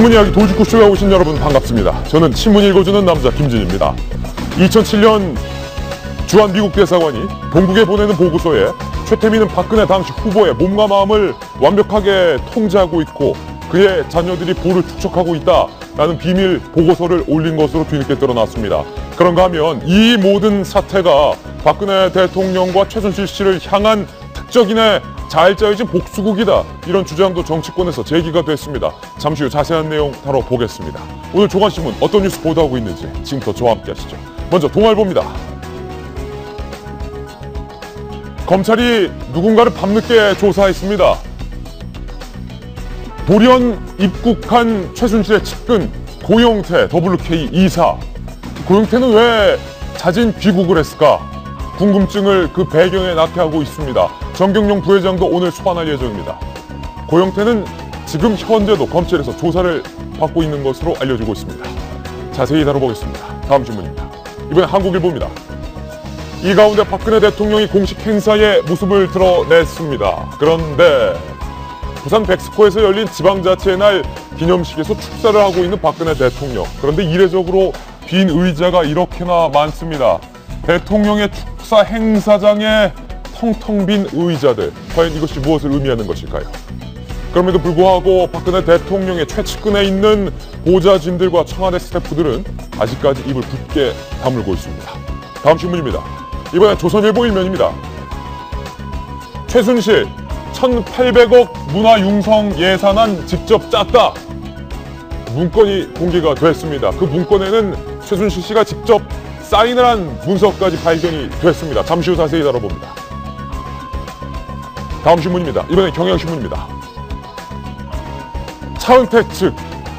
신문 이야기 돌직구쇼에 오신 여러분 반갑습니다. 저는 신문 읽어주는 남자 김진입니다. 2007년 주한 미국 대사관이 본국에 보내는 보고서에 최태민은 박근혜 당시 후보의 몸과 마음을 완벽하게 통제하고 있고 그의 자녀들이 부를 축적하고 있다라는 비밀 보고서를 올린 것으로 뒤늦게 드러났습니다. 그런가 하면 이 모든 사태가 박근혜 대통령과 최순실 씨를 향한 특적인의 잘 짜여진 복수국이다, 이런 주장도 정치권에서 제기가 됐습니다. 잠시 후 자세한 내용 다뤄보겠습니다. 오늘 조간신문 어떤 뉴스 보도하고 있는지 지금부터 저와 함께 하시죠. 먼저 동아일보입니다. 검찰이 누군가를 밤늦게 조사했습니다. 돌연 입국한 최순실의 측근 고영태 WK 이사. 고영태는 왜 자진 귀국을 했을까? 궁금증을 그 배경에 나타내고 있습니다. 정경용 부회장도 오늘 소환할 예정입니다. 고영태는 지금 현재도 검찰에서 조사를 받고 있는 것으로 알려지고 있습니다. 자세히 다뤄보겠습니다. 다음 질문입니다. 이번엔 한국일보입니다. 이 가운데 박근혜 대통령이 공식 행사에 모습을 드러냈습니다. 그런데 부산 백스코에서 열린 지방자치의 날 기념식에서 축사를 하고 있는 박근혜 대통령. 그런데 이례적으로 빈 의자가 이렇게나 많습니다. 대통령의 축사 행사장에 텅텅 빈 의자들. 과연 이것이 무엇을 의미하는 것일까요? 그럼에도 불구하고 박근혜 대통령의 최측근에 있는 보좌진들과 청와대 스태프들은 아직까지 입을 굳게 다물고 있습니다. 다음 신문입니다. 이번엔 조선일보 일면입니다. 최순실 1,800억 문화융성 예산안 직접 짰다. 문건이 공개가 됐습니다. 그 문건에는 최순실 씨가 직접 사인을 한 문서까지 발견이 됐습니다. 잠시 후 자세히 다뤄봅니다. 다음 신문입니다. 이번엔 경향신문입니다. 차은택 측,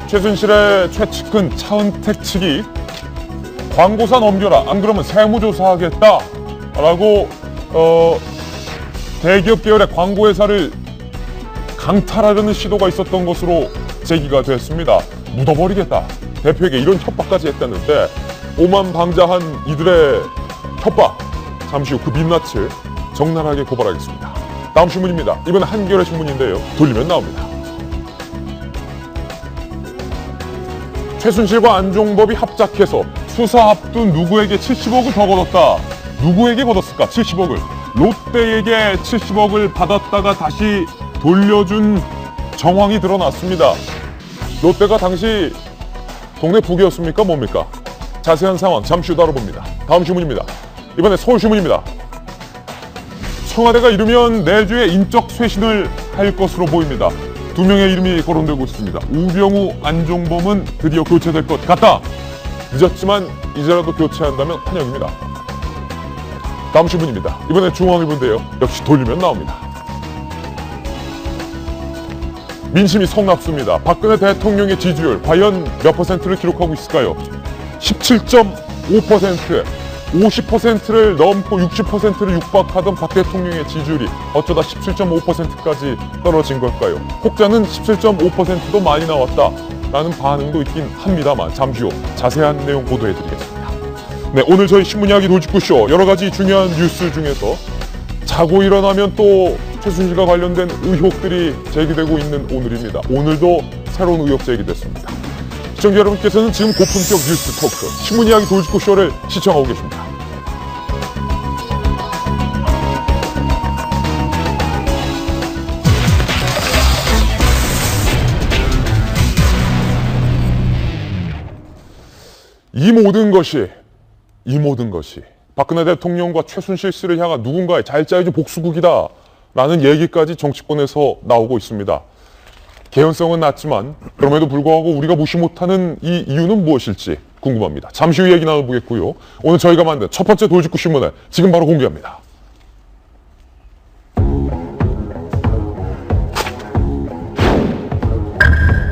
최순실의 최측근 차은택 측이 광고사 넘겨라, 안 그러면 세무조사하겠다 라고 대기업 계열의 광고회사를 강탈하려는 시도가 있었던 것으로 제기가 됐습니다. 묻어버리겠다, 대표에게 이런 협박까지 했다는데 오만방자한 이들의 협박, 잠시 후 그 민낯을 적나라하게 고발하겠습니다. 다음 신문입니다. 이번엔 한겨레 신문인데요. 돌리면 나옵니다. 최순실과 안종범이 합작해서 수사 앞둔 누구에게 70억을 더 걷었다. 누구에게 걷었을까? 70억을. 롯데에게 70억을 받았다가 다시 돌려준 정황이 드러났습니다. 롯데가 당시 동네 북이었습니까? 뭡니까? 자세한 상황 잠시 후 다뤄봅니다. 다음 신문입니다. 이번에 서울신문입니다. 청와대가 이르면 내주에 인적 쇄신을 할 것으로 보입니다. 두 명의 이름이 거론되고 있습니다. 우병우, 안종범은 드디어 교체될 것 같다. 늦었지만 이제라도 교체한다면 환영입니다. 다음 신문입니다. 이번엔 중앙일보인데요. 역시 돌리면 나옵니다. 민심이 성납습니다. 박근혜 대통령의 지지율 과연 몇 퍼센트를 기록하고 있을까요? 17.5%, 50%를 넘고 60%를 육박하던 박 대통령의 지지율이 어쩌다 17.5%까지 떨어진 걸까요? 혹자는 17.5%도 많이 나왔다라는 반응도 있긴 합니다만 잠시 후 자세한 내용 보도해드리겠습니다. 네, 오늘 저희 신문이야기 돌직구쇼 여러가지 중요한 뉴스 중에서 자고 일어나면 또 최순실과 관련된 의혹들이 제기되고 있는 오늘입니다. 오늘도 새로운 의혹 제기됐습니다. 시청자 여러분께서는 지금 고품격 뉴스 토크 신문이야기 돌직구쇼를 시청하고 계십니다. 이 모든 것이 박근혜 대통령과 최순실 씨를 향한 누군가의 잘 짜여진 복수국이다 라는 얘기까지 정치권에서 나오고 있습니다. 개연성은 낮지만 그럼에도 불구하고 우리가 무시 못하는 이 이유는 무엇일지 궁금합니다. 잠시 후 얘기 나눠보겠고요. 오늘 저희가 만든 첫 번째 돌직구 신문을 지금 바로 공개합니다.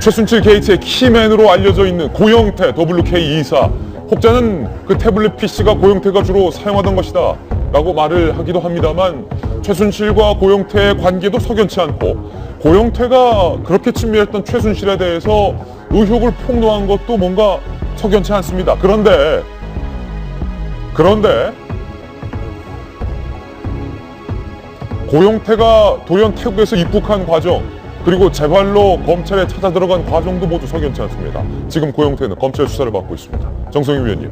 최순실 게이트의 키맨으로 알려져 있는 고영태 WK 이사. 혹자는 그 태블릿 PC가 고영태가 주로 사용하던 것이다 라고 말을 하기도 합니다만 최순실과 고영태의 관계도 석연치 않고 고영태가 그렇게 친밀했던 최순실에 대해서 의혹을 폭로한 것도 뭔가 석연치 않습니다. 그런데 고영태가 돌연 태국에서 입국한 과정, 그리고 재발로 검찰에 찾아 들어간 과정도 모두 석연치 않습니다. 지금 고영태는 검찰 수사를 받고 있습니다. 정성희 위원님,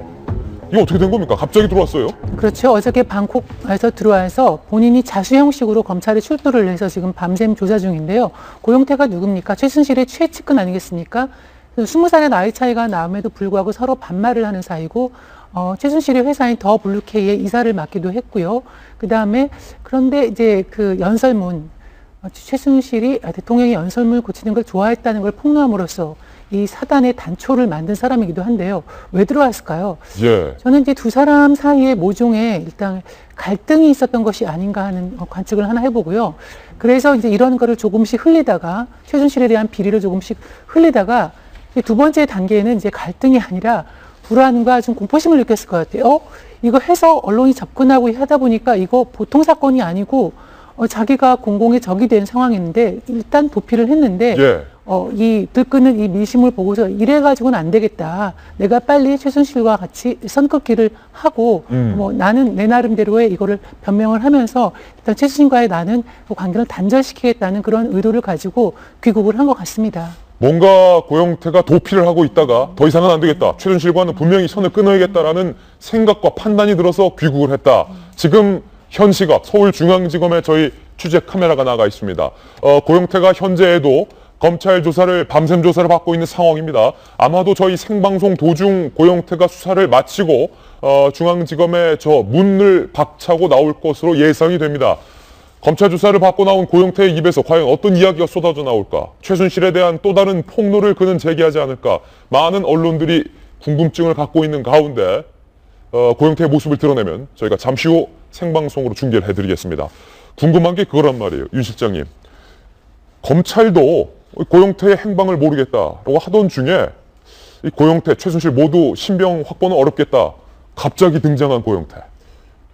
이거 어떻게 된 겁니까? 갑자기 들어왔어요? 그렇죠. 어저께 방콕에서 들어와서 본인이 자수 형식으로 검찰에 출두를 해서 지금 밤샘 조사 중인데요. 고영태가 누굽니까? 최순실의 최측근 아니겠습니까? 20살의 나이 차이가 남에도 불구하고 서로 반말을 하는 사이고, 최순실의 회사인 더블루케이의 이사를 맡기도 했고요. 그다음에 그런데 이제 그 연설문, 최순실이 대통령이 연설문을 고치는 걸 좋아했다는 걸 폭로함으로써 이 사단의 단초를 만든 사람이기도 한데요. 왜 들어왔을까요? 예. 저는 이제 두 사람 사이의 모종에 일단 갈등이 있었던 것이 아닌가 하는 관측을 하나 해보고요. 그래서 이제 이런 거를 조금씩 흘리다가 최순실에 대한 비리를 조금씩 흘리다가 두 번째 단계에는 이제 갈등이 아니라 불안과 좀 공포심을 느꼈을 것 같아요. 이거 해서 언론이 접근하고 하다 보니까 이거 보통 사건이 아니고 자기가 공공의 적이 된 상황인데 일단 도피를 했는데 예. 이 들끓는 이 민심을 보고서 이래가지고는 안 되겠다. 내가 빨리 최순실과 같이 선긋기를 하고 나는 내 나름대로의 이거를 변명을 하면서 일단 최순실과의 나는 그 관계를 단절시키겠다는 그런 의도를 가지고 귀국을 한 것 같습니다. 뭔가 고영태가 도피를 하고 있다가 더 이상은 안 되겠다. 최순실과는 분명히 선을 끊어야겠다라는 생각과 판단이 들어서 귀국을 했다. 지금 현 시각 서울중앙지검에 저희 취재 카메라가 나가 있습니다. 고영태가 현재에도 검찰 조사를 밤샘 조사를 받고 있는 상황입니다. 아마도 저희 생방송 도중 고영태가 수사를 마치고 중앙지검에 저 문을 박차고 나올 것으로 예상이 됩니다. 검찰 조사를 받고 나온 고영태의 입에서 과연 어떤 이야기가 쏟아져 나올까? 최순실에 대한 또 다른 폭로를 그는 제기하지 않을까? 많은 언론들이 궁금증을 갖고 있는 가운데 고영태의 모습을 드러내면 저희가 잠시 후 생방송으로 중계를 해드리겠습니다. 궁금한 게 그거란 말이에요. 윤 실장님. 검찰도 고영태의 행방을 모르겠다라고 하던 중에 이 고영태, 최순실 모두 신병 확보는 어렵겠다. 갑자기 등장한 고영태.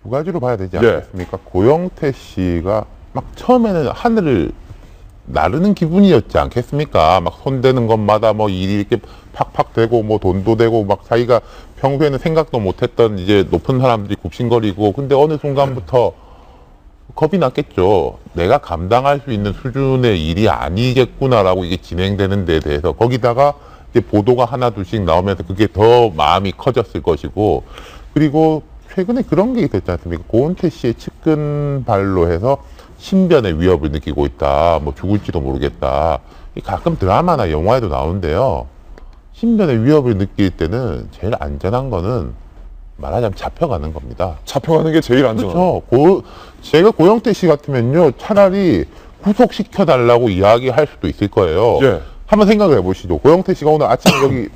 두 가지로 봐야 되지 않겠습니까? 고영태 씨가 막 처음에는 하늘을 나르는 기분이었지 않겠습니까? 막 손대는 것마다 뭐 일이 이렇게 팍팍 되고 뭐 돈도 되고 막 자기가 평소에는 생각도 못했던 이제 높은 사람들이 굽신거리고 근데 어느 순간부터 겁이 났겠죠. 내가 감당할 수 있는 수준의 일이 아니겠구나라고 이게 진행되는 데 대해서 거기다가 이제 보도가 하나 둘씩 나오면서 그게 더 마음이 커졌을 것이고 그리고 최근에 그런 게 있었지 않습니까? 고은태 씨의 측근발로 해서 신변의 위협을 느끼고 있다. 뭐 죽을지도 모르겠다. 가끔 드라마나 영화에도 나오는데요. 신변의 위협을 느낄 때는 제일 안전한 거는 말하자면 잡혀가는 겁니다. 잡혀가는 게 제일 안전하죠. 그렇죠. 제가 고영태 씨 같으면요. 차라리 구속시켜달라고 이야기할 수도 있을 거예요. 예. 한번 생각을 해보시죠. 고영태 씨가 오늘 아침에 여기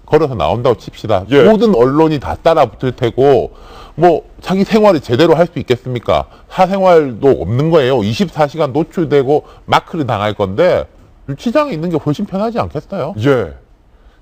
걸어서 나온다고 칩시다. 예. 모든 언론이 다 따라 붙을 테고 뭐 자기 생활을 제대로 할 수 있겠습니까? 사생활도 없는 거예요. 24시간 노출되고 마크를 당할 건데 유치장에 있는 게 훨씬 편하지 않겠어요? 예.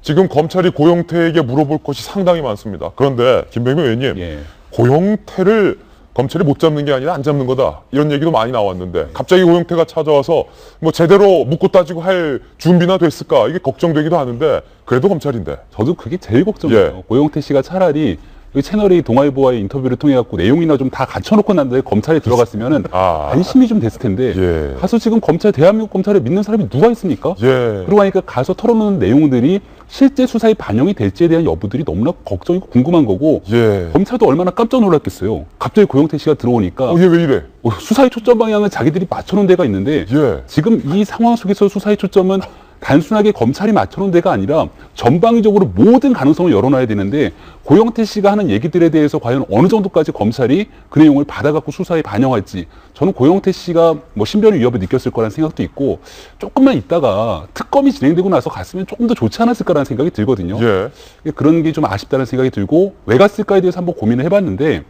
지금 검찰이 고영태에게 물어볼 것이 상당히 많습니다. 그런데 김병민 의원님, 예. 고영태를 검찰이 못 잡는 게 아니라 안 잡는 거다. 이런 얘기도 많이 나왔는데 갑자기 고영태가 찾아와서 뭐 제대로 묻고 따지고 할 준비나 됐을까? 이게 걱정되기도 하는데 그래도 검찰인데. 저도 그게 제일 걱정이에요. 예. 고영태 씨가 차라리 이 채널A 동아일보와의 인터뷰를 통해 갖고 내용이나 좀 다 갖춰놓고 난 다음에 검찰에 들어갔으면은 안심이 좀 됐을 텐데 예. 가서 지금 대한민국 검찰을 믿는 사람이 누가 있습니까? 예. 그러고 나니까 가서 털어놓는 내용들이 실제 수사에 반영이 될지에 대한 여부들이 너무나 걱정이고 궁금한 거고 예. 검찰도 얼마나 깜짝 놀랐겠어요. 갑자기 고영태 씨가 들어오니까 얘 왜 이래? 수사의 초점 방향을 자기들이 맞춰놓은 데가 있는데 예. 지금 이 상황 속에서 수사의 초점은 단순하게 검찰이 맞춰놓은 데가 아니라 전방위적으로 모든 가능성을 열어놔야 되는데 고영태 씨가 하는 얘기들에 대해서 과연 어느 정도까지 검찰이 그 내용을 받아갖고 수사에 반영할지 저는 고영태 씨가 뭐 신변의 위협을 느꼈을 거라는 생각도 있고 조금만 있다가 특검이 진행되고 나서 갔으면 조금 더 좋지 않았을까라는 생각이 들거든요. 예. 그런 게 좀 아쉽다는 생각이 들고 왜 갔을까에 대해서 한번 고민을 해봤는데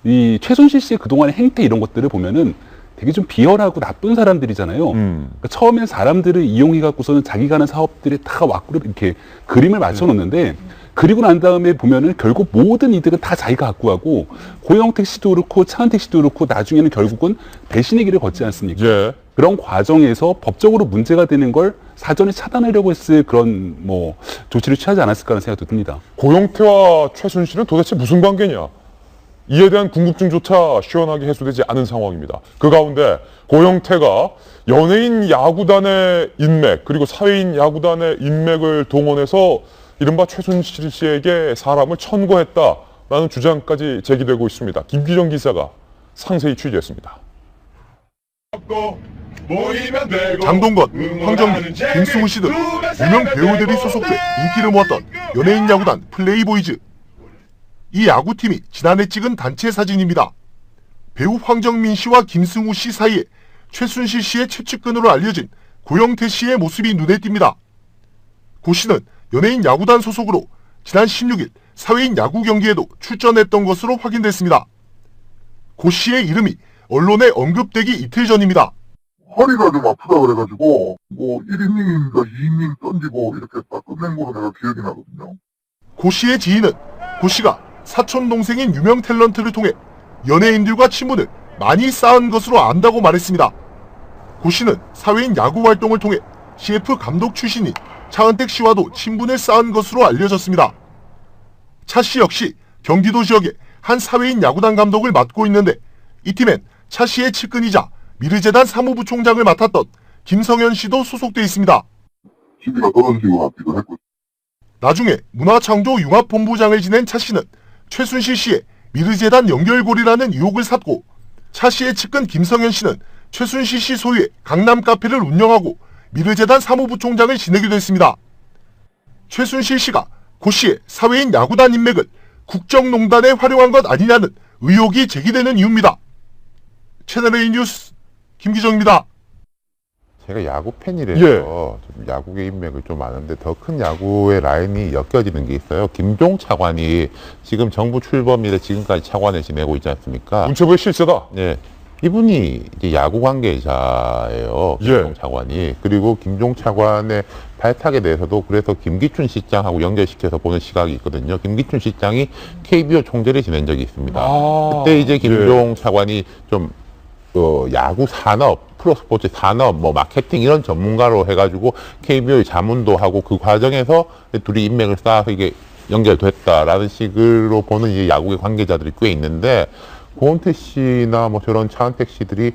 이 최순실 씨의 그동안의 행태 이런 것들을 보면은 되게 좀 비열하고 나쁜 사람들이잖아요. 그러니까 처음엔 사람들을 이용해갖고서는 자기가 하는 사업들에 다 와꾸를 이렇게 그림을 맞춰놓는데 그리고 난 다음에 보면은 결국 모든 이득은 다 자기가 갖고 하고 고영택 씨도 그렇고 차은택 씨도 그렇고 나중에는 결국은 배신의 길을 걷지 않습니까? 예. 그런 과정에서 법적으로 문제가 되는 걸 사전에 차단하려고 했을 그런 뭐 조치를 취하지 않았을까라는 생각도 듭니다. 고영태와 최순실은 도대체 무슨 관계냐? 이에 대한 궁금증조차 시원하게 해소되지 않은 상황입니다. 그 가운데 고영태가 연예인 야구단의 인맥 그리고 사회인 야구단의 인맥을 동원해서 이른바 최순실 씨에게 사람을 천거했다라는 주장까지 제기되고 있습니다. 김기정 기자가 상세히 취재했습니다. 장동건, 황정민, 김승우 씨 등 유명 배우들이 소속돼 인기를 모았던 연예인 야구단 플레이보이즈. 이 야구팀이 지난해 찍은 단체 사진입니다. 배우 황정민 씨와 김승우 씨 사이에 최순실 씨의 최측근으로 알려진 고영태 씨의 모습이 눈에 띕니다. 고 씨는 연예인 야구단 소속으로 지난 16일 사회인 야구 경기에도 출전했던 것으로 확인됐습니다. 고 씨의 이름이 언론에 언급되기 이틀 전입니다. 허리가 좀 아프다 그래가지고 뭐 1이닝인가 2이닝 던지고 이렇게 딱 끝낸 거로 내가 기억이 나거든요. 고 씨의 지인은 고 씨가 사촌 동생인 유명 탤런트를 통해 연예인들과 친분을 많이 쌓은 것으로 안다고 말했습니다. 고 씨는 사회인 야구 활동을 통해 CF 감독 출신인 차은택 씨와도 친분을 쌓은 것으로 알려졌습니다. 차 씨 역시 경기도 지역의 한 사회인 야구단 감독을 맡고 있는데 이 팀엔 차 씨의 측근이자 미르재단 사무부총장을 맡았던 김성현 씨도 소속돼 있습니다. 시비가 떨어진 것 같기도 했고. 나중에 문화창조융합본부장을 지낸 차 씨는 최순실 씨의 미르재단 연결고리라는 의혹을 샀고 차 씨의 측근 김성현 씨는 최순실 씨 소유의 강남 카페를 운영하고 미르재단 사무부총장을 지내기도 했습니다. 최순실 씨가 고 씨의 사회인 야구단 인맥을 국정농단에 활용한 것 아니냐는 의혹이 제기되는 이유입니다. 채널A 뉴스 김기정입니다. 제가 야구 팬이라서 좀 야구계 인맥을 좀 아는데 더 큰 야구의 라인이 엮여지는 게 있어요. 김종 차관이 지금 정부 출범 이래 지금까지 차관을 지내고 있지 않습니까? 문체부의 실세다. 네. 이분이 이제 야구 관계자예요. 김종 차관이. 그리고 김종 차관의 발탁에 대해서도 그래서 김기춘 실장하고 연결시켜서 보는 시각이 있거든요. 김기춘 실장이 KBO 총재를 지낸 적이 있습니다. 그때 이제 김종 차관이 좀 야구 산업, 프로스포츠 산업, 뭐 마케팅 이런 전문가로 해가지고 KBO의 자문도 하고 그 과정에서 둘이 인맥을 쌓아서 이게 연결됐다라는 식으로 보는 이제 야구의 관계자들이 꽤 있는데 고은태 씨나 뭐 저런 차은택 씨들이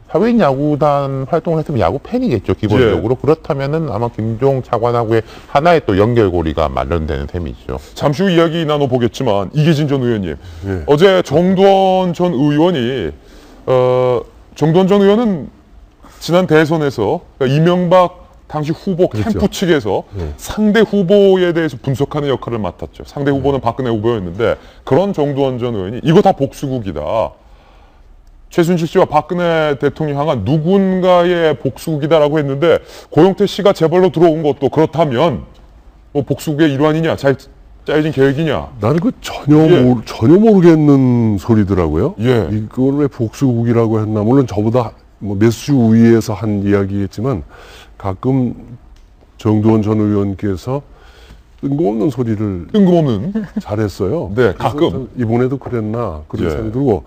사회인 야구단 활동을 했으면 야구 팬이겠죠, 기본적으로. 그렇다면은 아마 김종 차관하고의 하나의 또 연결고리가 마련되는 셈이죠. 잠시 후 이야기 나눠보겠지만 이계진 전 의원님, 어제 정두원 전 의원이 정두원 전 의원은 지난 대선에서 그러니까 이명박 당시 후보 캠프 측에서 상대 후보에 대해서 분석하는 역할을 맡았죠. 상대 후보는 박근혜 후보였는데 그런 정두원 전 의원이 이거 다 복수국이다. 최순실 씨와 박근혜 대통령 향한 누군가의 복수국이다라고 했는데 고영태 씨가 재벌로 들어온 것도 그렇다면 뭐 복수국의 일환이냐, 잘 짜여진 계획이냐? 나는 그 전혀 모르겠는 소리더라고요. 이걸 왜 복수국이라고 했나? 물론 저보다 뭐 몇 수 위에서 한 이야기겠지만 가끔 정두원 전 의원께서 뜬금없는 소리를 잘했어요. 네, 가끔. 이번에도 그랬나 그런 생각이 들고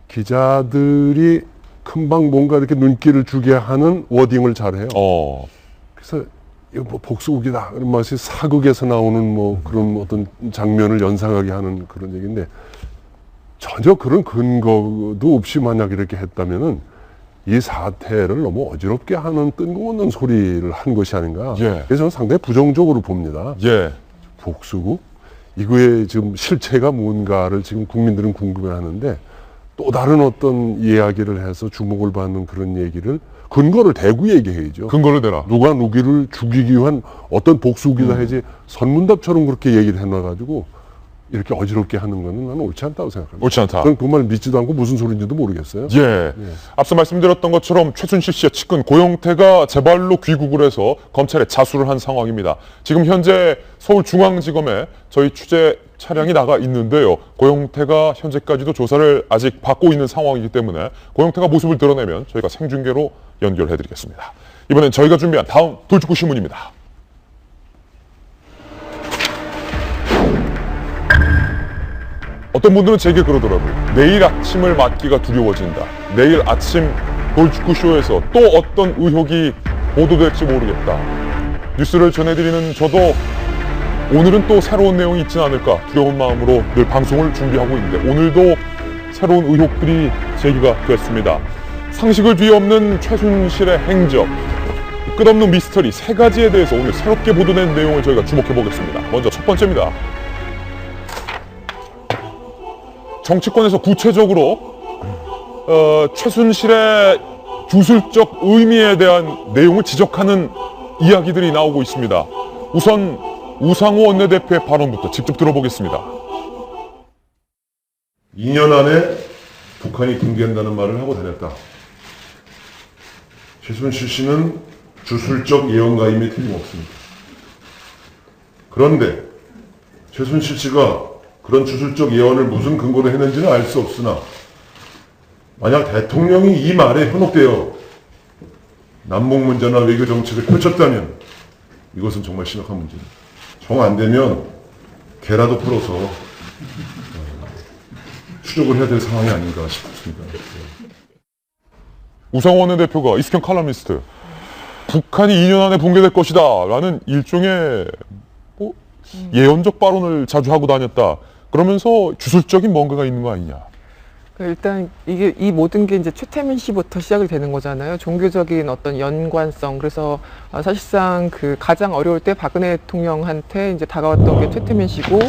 기자들이 금방 뭔가 이렇게 눈길을 주게 하는 워딩을 잘해요. 그래서 이거 뭐 복수국이다 그런 맛이 사극에서 나오는 뭐 그런 어떤 장면을 연상하게 하는 그런 얘기인데 전혀 그런 근거도 없이 만약 이렇게 했다면은 이 사태를 너무 어지럽게 하는 뜬금없는 소리를 한 것이 아닌가. 그래서 저는 상당히 부정적으로 봅니다. 복수국? 이거의 지금 실체가 뭔가를 지금 국민들은 궁금해하는데 또 다른 어떤 이야기를 해서 주목을 받는 그런 얘기를 근거를 대고 얘기해야죠. 근거를 대라. 누가 누구를 죽이기 위한 어떤 복수국이다 해야지 선문답처럼 그렇게 얘기를 해놔가지고 이렇게 어지럽게 하는 거는 나는 옳지 않다고 생각합니다. 옳지 않다. 그건 정말 믿지도 않고 무슨 소리인지도 모르겠어요. 앞서 말씀드렸던 것처럼 최순실 씨의 측근 고영태가 재발로 귀국을 해서 검찰에 자수를 한 상황입니다. 지금 현재 서울중앙지검에 저희 취재 차량이 나가 있는데요. 고영태가 현재까지도 조사를 아직 받고 있는 상황이기 때문에 고영태가 모습을 드러내면 저희가 생중계로 연결해드리겠습니다. 이번엔 저희가 준비한 다음 돌직구 신문입니다. 어떤 분들은 제게 그러더라고요. 내일 아침을 맞기가 두려워진다. 내일 아침 돌직구쇼에서 또 어떤 의혹이 보도될지 모르겠다. 뉴스를 전해드리는 저도 오늘은 또 새로운 내용이 있지 않을까 두려운 마음으로 늘 방송을 준비하고 있는데 오늘도 새로운 의혹들이 제기가 됐습니다. 상식을 뒤엎는 최순실의 행적, 끝없는 미스터리 세 가지에 대해서 오늘 새롭게 보도된 내용을 저희가 주목해 보겠습니다. 먼저 첫 번째입니다. 정치권에서 구체적으로 최순실의 주술적 의미에 대한 내용을 지적하는 이야기들이 나오고 있습니다. 우선 우상호 원내대표의 발언부터 직접 들어보겠습니다. 2년 안에 북한이 붕괴한다는 말을 하고 다녔다. 최순실 씨는 주술적 예언가임에 틀림없습니다. 그런데 최순실 씨가 그런 주술적 예언을 무슨 근거로 했는지는 알 수 없으나 만약 대통령이 이 말에 현혹되어 남북 문제나 외교 정책을 펼쳤다면 이것은 정말 심각한 문제입니다. 정 안 되면 개라도 풀어서 추적을 해야 될 상황이 아닌가 싶습니다. 우상호 원내대표가 이스캔 칼럼니스트 북한이 2년 안에 붕괴될 것이다 라는 일종의 예언적 발언을 자주 하고 다녔다. 그러면서 주술적인 뭔가가 있는 거 아니냐. 일단 이게 이 모든 게 이제 최태민 씨부터 시작이 되는 거잖아요. 종교적인 어떤 연관성. 그래서 사실상 그 가장 어려울 때 박근혜 대통령한테 이제 다가왔던 게 최태민 씨고,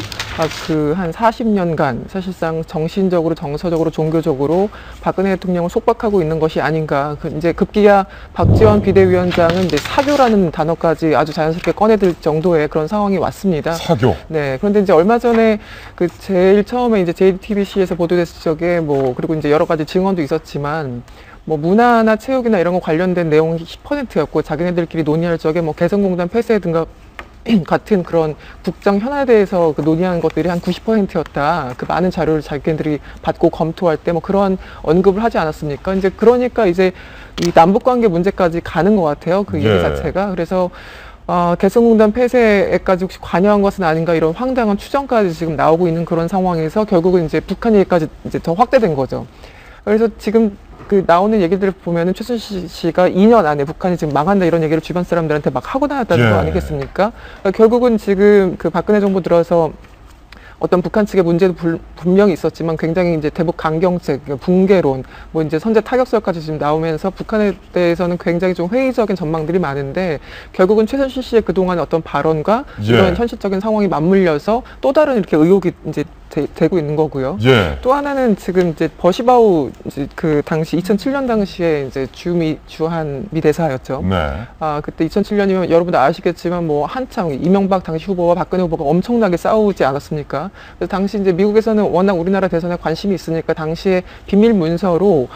그 한 40년간 사실상 정신적으로, 정서적으로, 종교적으로 박근혜 대통령을 속박하고 있는 것이 아닌가. 이제 급기야 박지원 비대위원장은 이제 사교라는 단어까지 아주 자연스럽게 꺼내들 정도의 그런 상황이 왔습니다. 사교. 네. 그런데 이제 얼마 전에 그 제일 처음에 이제 JTBC에서 보도됐을 적에 그리고 이제 여러 가지 증언도 있었지만 문화나 체육이나 이런 거 관련된 내용이 10%였고 자기네들끼리 논의할 적에 개성공단 폐쇄 등과 같은 그런 국정 현안에 대해서 논의하는 것들이 한 90%였다. 그 많은 자료를 자기네들이 받고 검토할 때 그런 언급을 하지 않았습니까? 이제 그러니까 이제 이 남북관계 문제까지 가는 것 같아요. 그 얘기 자체가. 그래서 개성공단 폐쇄에까지 혹시 관여한 것은 아닌가 이런 황당한 추정까지 지금 나오고 있는 그런 상황에서 결국은 이제 북한 얘기까지 이제 더 확대된 거죠. 그래서 지금 그 나오는 얘기들을 보면은 최순실 씨가 2년 안에 북한이 지금 망한다 이런 얘기를 주변 사람들한테 막 하고 다녔다는 거 아니겠습니까? 그러니까 결국은 지금 그 박근혜 정부 들어서 어떤 북한 측의 문제도 분명히 있었지만 굉장히 이제 대북 강경책, 붕괴론, 이제 선제 타격설까지 지금 나오면서 북한에 대해서는 굉장히 좀 회의적인 전망들이 많은데 결국은 최순실 씨의 그동안의 어떤 발언과 이런 현실적인 상황이 맞물려서 또 다른 이렇게 의혹이 이제 되고 있는 거고요. 또 하나는 지금 이제 버시바우 이제 그 당시 2007년 당시에 이제 주한미 대사였죠. 그때 2007년이면 여러분들 아시겠지만 한창 이명박 당시 후보와 박근혜 후보가 엄청나게 싸우지 않았습니까? 그래서 당시 이제 미국에서는 워낙 우리나라 대선에 관심이 있으니까 당시에 비밀 문서로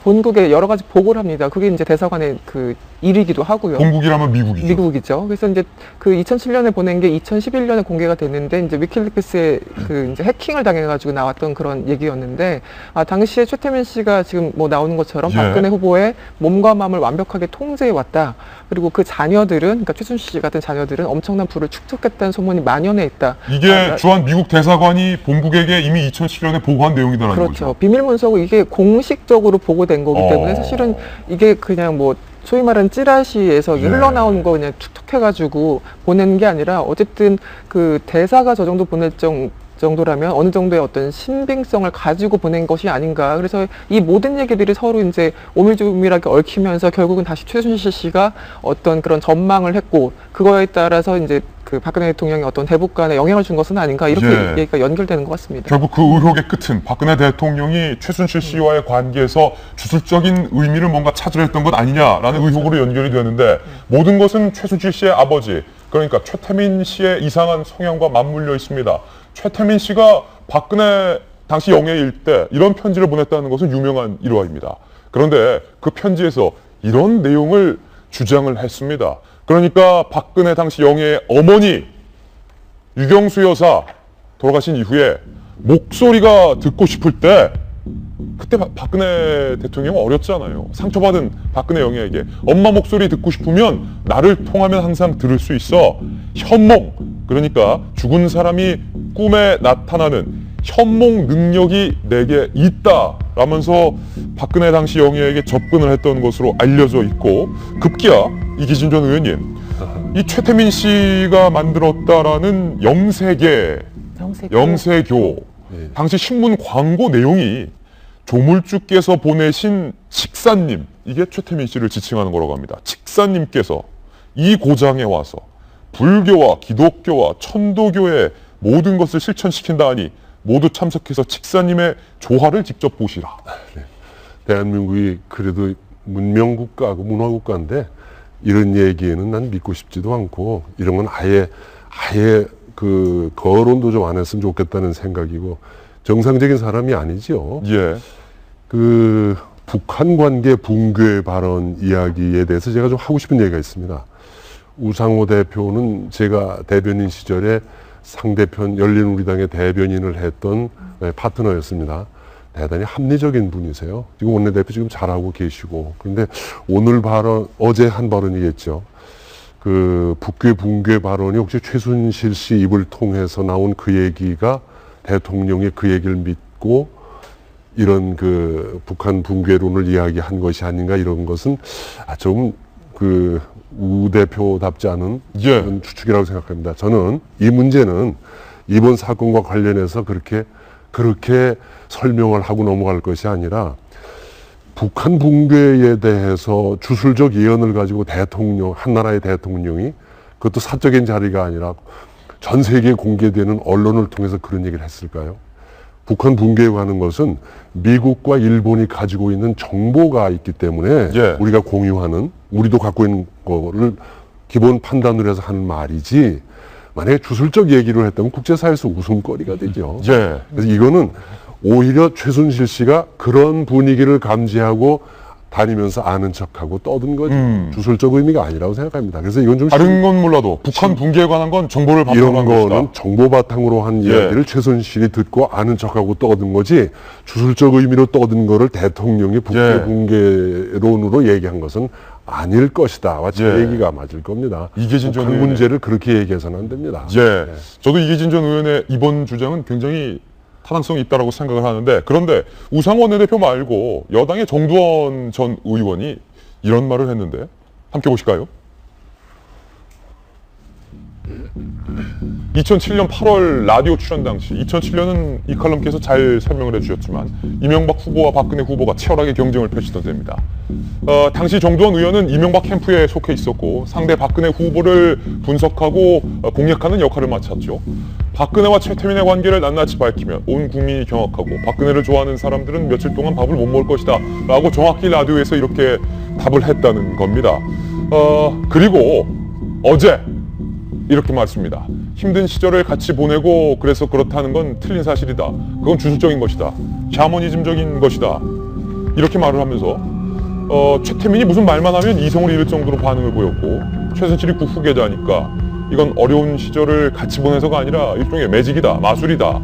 본국에 여러 가지 보고를 합니다. 그게 이제 대사관의 그 일이기도 하고요. 본국이라면 미국이죠. 미국이죠. 그래서 이제 그 2007년에 보낸 게 2011년에 공개가 됐는데 이제 위킬리크스에 그 이제 해킹을 당해가지고 나왔던 그런 얘기였는데 당시에 최태민 씨가 지금 나오는 것처럼 박근혜 후보의 몸과 마음을 완벽하게 통제해 왔다. 그리고 그 자녀들은 그러니까 최순실 씨 같은 자녀들은 엄청난 부를 축적했다는 소문이 만연해 있다. 이게 주한 미국 대사관이 본국에게 이미 2007년에 보고한 내용이다라는 거죠. 그렇죠. 비밀 문서고 이게 공식적으로 보고된 거기 때문에 사실은 이게 그냥 소위 말하는 찌라시에서 흘러나오는 거 그냥 툭툭해가지고 보내는 게 아니라 어쨌든 그 대사가 저 정도 보낼 정도라면 어느 정도의 어떤 신빙성을 가지고 보낸 것이 아닌가. 그래서 이 모든 얘기들이 서로 이제 오밀조밀하게 얽히면서 결국은 다시 최순실 씨가 어떤 그런 전망을 했고 그거에 따라서 이제 그 박근혜 대통령이 어떤 대북 간에 영향을 준 것은 아닌가 이렇게 얘기가 연결되는 것 같습니다. 결국 그 의혹의 끝은 박근혜 대통령이 최순실 씨와의 관계에서 주술적인 의미를 뭔가 찾으려 했던 것 아니냐라는 의혹으로 연결이 되는데 모든 것은 최순실 씨의 아버지 그러니까 최태민 씨의 이상한 성향과 맞물려 있습니다. 최태민 씨가 박근혜 당시 영예일 때 이런 편지를 보냈다는 것은 유명한 일화입니다. 그런데 그 편지에서 이런 내용을 주장을 했습니다. 그러니까 박근혜 당시 영예의 어머니 유경수 여사 돌아가신 이후에 목소리가 듣고 싶을 때 그때 박근혜 대통령은 어렸잖아요. 상처받은 박근혜 영예에게 엄마 목소리 듣고 싶으면 나를 통하면 항상 들을 수 있어. 현몽 그러니까 죽은 사람이 꿈에 나타나는 현몽 능력이 내게 있다 라면서 박근혜 당시 영예에게 접근을 했던 것으로 알려져 있고 급기야 이기진 전 의원님 이 최태민 씨가 만들었다라는 영세교 당시 신문 광고 내용이 조물주께서 보내신 칙사님, 이게 최태민 씨를 지칭하는 거라고 합니다. 칙사님께서 이 고장에 와서 불교와 기독교와 천도교의 모든 것을 실천시킨다 하니 모두 참석해서 칙사님의 조화를 직접 보시라. 네. 대한민국이 그래도 문명국가고 문화국가인데 이런 얘기에는 난 믿고 싶지도 않고 이런 건 아예 그 거론도 좀 안 했으면 좋겠다는 생각이고 정상적인 사람이 아니죠. 예. 그 북한 관계 붕괴 발언 이야기에 대해서 제가 좀 하고 싶은 얘기가 있습니다. 우상호 대표는 제가 대변인 시절에 상대편 열린우리당의 대변인을 했던 파트너였습니다. 대단히 합리적인 분이세요. 지금 원내대표 지금 잘하고 계시고. 그런데 오늘 발언, 어제 한 발언이겠죠. 그 북괴 붕괴 발언이 혹시 최순실 씨 입을 통해서 나온 그 얘기가 대통령이 그 얘기를 믿고 이런 그 북한 붕괴론을 이야기한 것이 아닌가 이런 것은 좀 그 우 대표답지 않은 그런 추측이라고 생각합니다. 저는 이 문제는 이번 사건과 관련해서 그렇게 설명을 하고 넘어갈 것이 아니라 북한 붕괴에 대해서 주술적 예언을 가지고 한 나라의 대통령이 그것도 사적인 자리가 아니라 전 세계에 공개되는 언론을 통해서 그런 얘기를 했을까요? 북한 붕괴에 관한 것은 미국과 일본이 가지고 있는 정보가 있기 때문에 우리가 공유하는, 우리도 갖고 있는 거를 기본 판단으로 해서 하는 말이지 만약에 주술적 얘기를 했다면 국제사회에서 웃음거리가 되죠. 그래서 이거는 오히려 최순실 씨가 그런 분위기를 감지하고 다니면서 아는 척하고 떠든 거죠. 주술적 의미가 아니라고 생각합니다. 그래서 이건 좀 다른 건 몰라도 북한 붕괴에 관한 건 정보를 바탕으로 한 것이다. 이런 거는 정보 바탕으로 한 이야기를 최순실이 듣고 아는 척하고 떠든 거지 주술적 의미로 떠든 거를 대통령이 북괴 붕괴론으로 얘기한 것은 아닐 것이다. 제 얘기가 맞을 겁니다. 이계진 전 북한 문제를 그렇게 얘기해서는 안 됩니다. 저도 이계진 전 의원의 이번 주장은 굉장히 타당성이 있다고 생각을 하는데, 그런데 우상호 원내대표 말고 여당의 정두원 전 의원이 이런 말을 했는데 함께 보실까요? 2007년 8월 라디오 출연 당시, 2007년은 이 칼럼께서 잘 설명을 해주셨지만 이명박 후보와 박근혜 후보가 치열하게 경쟁을 펼치던 때입니다. 당시 정두원 의원은 이명박 캠프에 속해 있었고 상대 박근혜 후보를 분석하고 공략하는 역할을 맡았죠. 박근혜와 최태민의 관계를 낱낱이 밝히면 온 국민이 경악하고 박근혜를 좋아하는 사람들은 며칠 동안 밥을 못 먹을 것이다 라고 정확히 라디오에서 이렇게 답을 했다는 겁니다. 그리고 어제 이렇게 말했습니다. 힘든 시절을 같이 보내고 그래서 그렇다는 건 틀린 사실이다. 그건 주술적인 것이다. 샤머니즘적인 것이다. 이렇게 말을 하면서 최태민이 무슨 말만 하면 이성을 잃을 정도로 반응을 보였고 최순실이 그 후계자니까 이건 어려운 시절을 같이 보내서가 아니라 일종의 매직이다. 마술이다.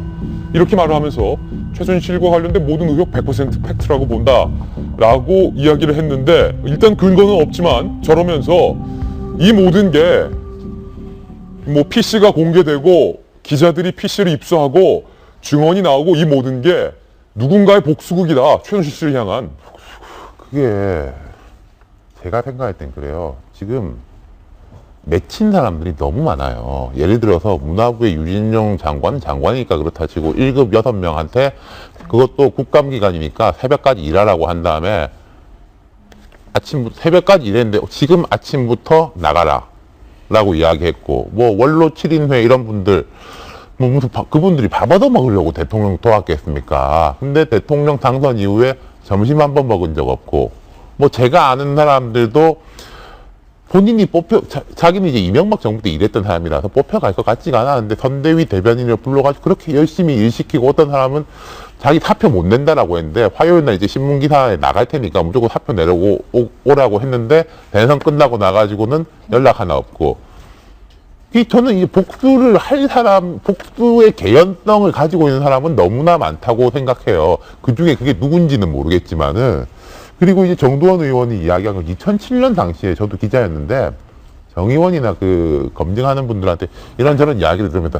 이렇게 말을 하면서 최순실과 관련된 모든 의혹 100% 팩트라고 본다. 라고 이야기를 했는데 일단 근거는 없지만 저러면서 이 모든 게 PC가 공개되고 기자들이 PC를 입수하고 증언이 나오고 이 모든 게 누군가의 복수극이다. 최순실 씨를 향한. 그게 제가 생각할 땐 그래요. 지금 맺힌 사람들이 너무 많아요. 예를 들어서 문화부의 유진용 장관이니까 그렇다 치고 1급 6명한테 그것도 국감기간이니까 새벽까지 일하라고 한 다음에 새벽까지 일했는데 지금 아침부터 나가라. 라고 이야기했고, 원로 7인회 이런 분들, 그분들이 밥 얻어 먹으려고 대통령 도왔겠습니까? 근데 대통령 당선 이후에 점심 한 번 먹은 적 없고, 제가 아는 사람들도 본인이 자기는 이제 이명박 정부 때 일했던 사람이라서 뽑혀갈 것 같지가 않았는데 선대위 대변인을 불러가지고 그렇게 열심히 일시키고 어떤 사람은 자기 사표 못 낸다라고 했는데 화요일날 이제 신문기사에 나갈 테니까 무조건 사표 내려고 오라고 했는데 대선 끝나고 나가지고는 연락 하나 없고 저는 이 복수를 할 사람, 복수의 개연성을 가지고 있는 사람은 너무나 많다고 생각해요. 그 중에 그게 누군지는 모르겠지만은 그리고 이제 정두원 의원이 이야기한 건 2007년 당시에 저도 기자였는데 정의원이나 그 검증하는 분들한테 이런저런 이야기를 들으면서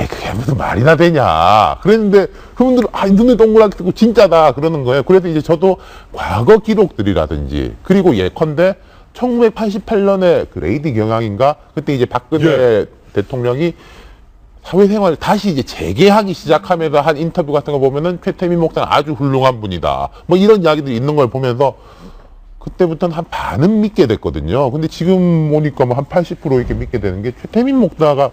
그게 무슨 말이나 되냐 그랬는데 그분들은 눈에 동그랗게 뜨고 진짜다 그러는 거예요. 그래서 이제 저도 과거 기록들이라든지 그리고 예컨대 1988년에 그 레이디 경향인가 그때 이제 박근혜 대통령이 사회생활을 다시 이제 재개하기 시작하면서 한 인터뷰 같은 거 보면은 최태민 목사는 아주 훌륭한 분이다. 뭐 이런 이야기들이 있는 걸 보면서 그때부터는 한 반은 믿게 됐거든요. 근데 지금 보니까 뭐 한 80% 이렇게 믿게 되는 게 최태민 목사가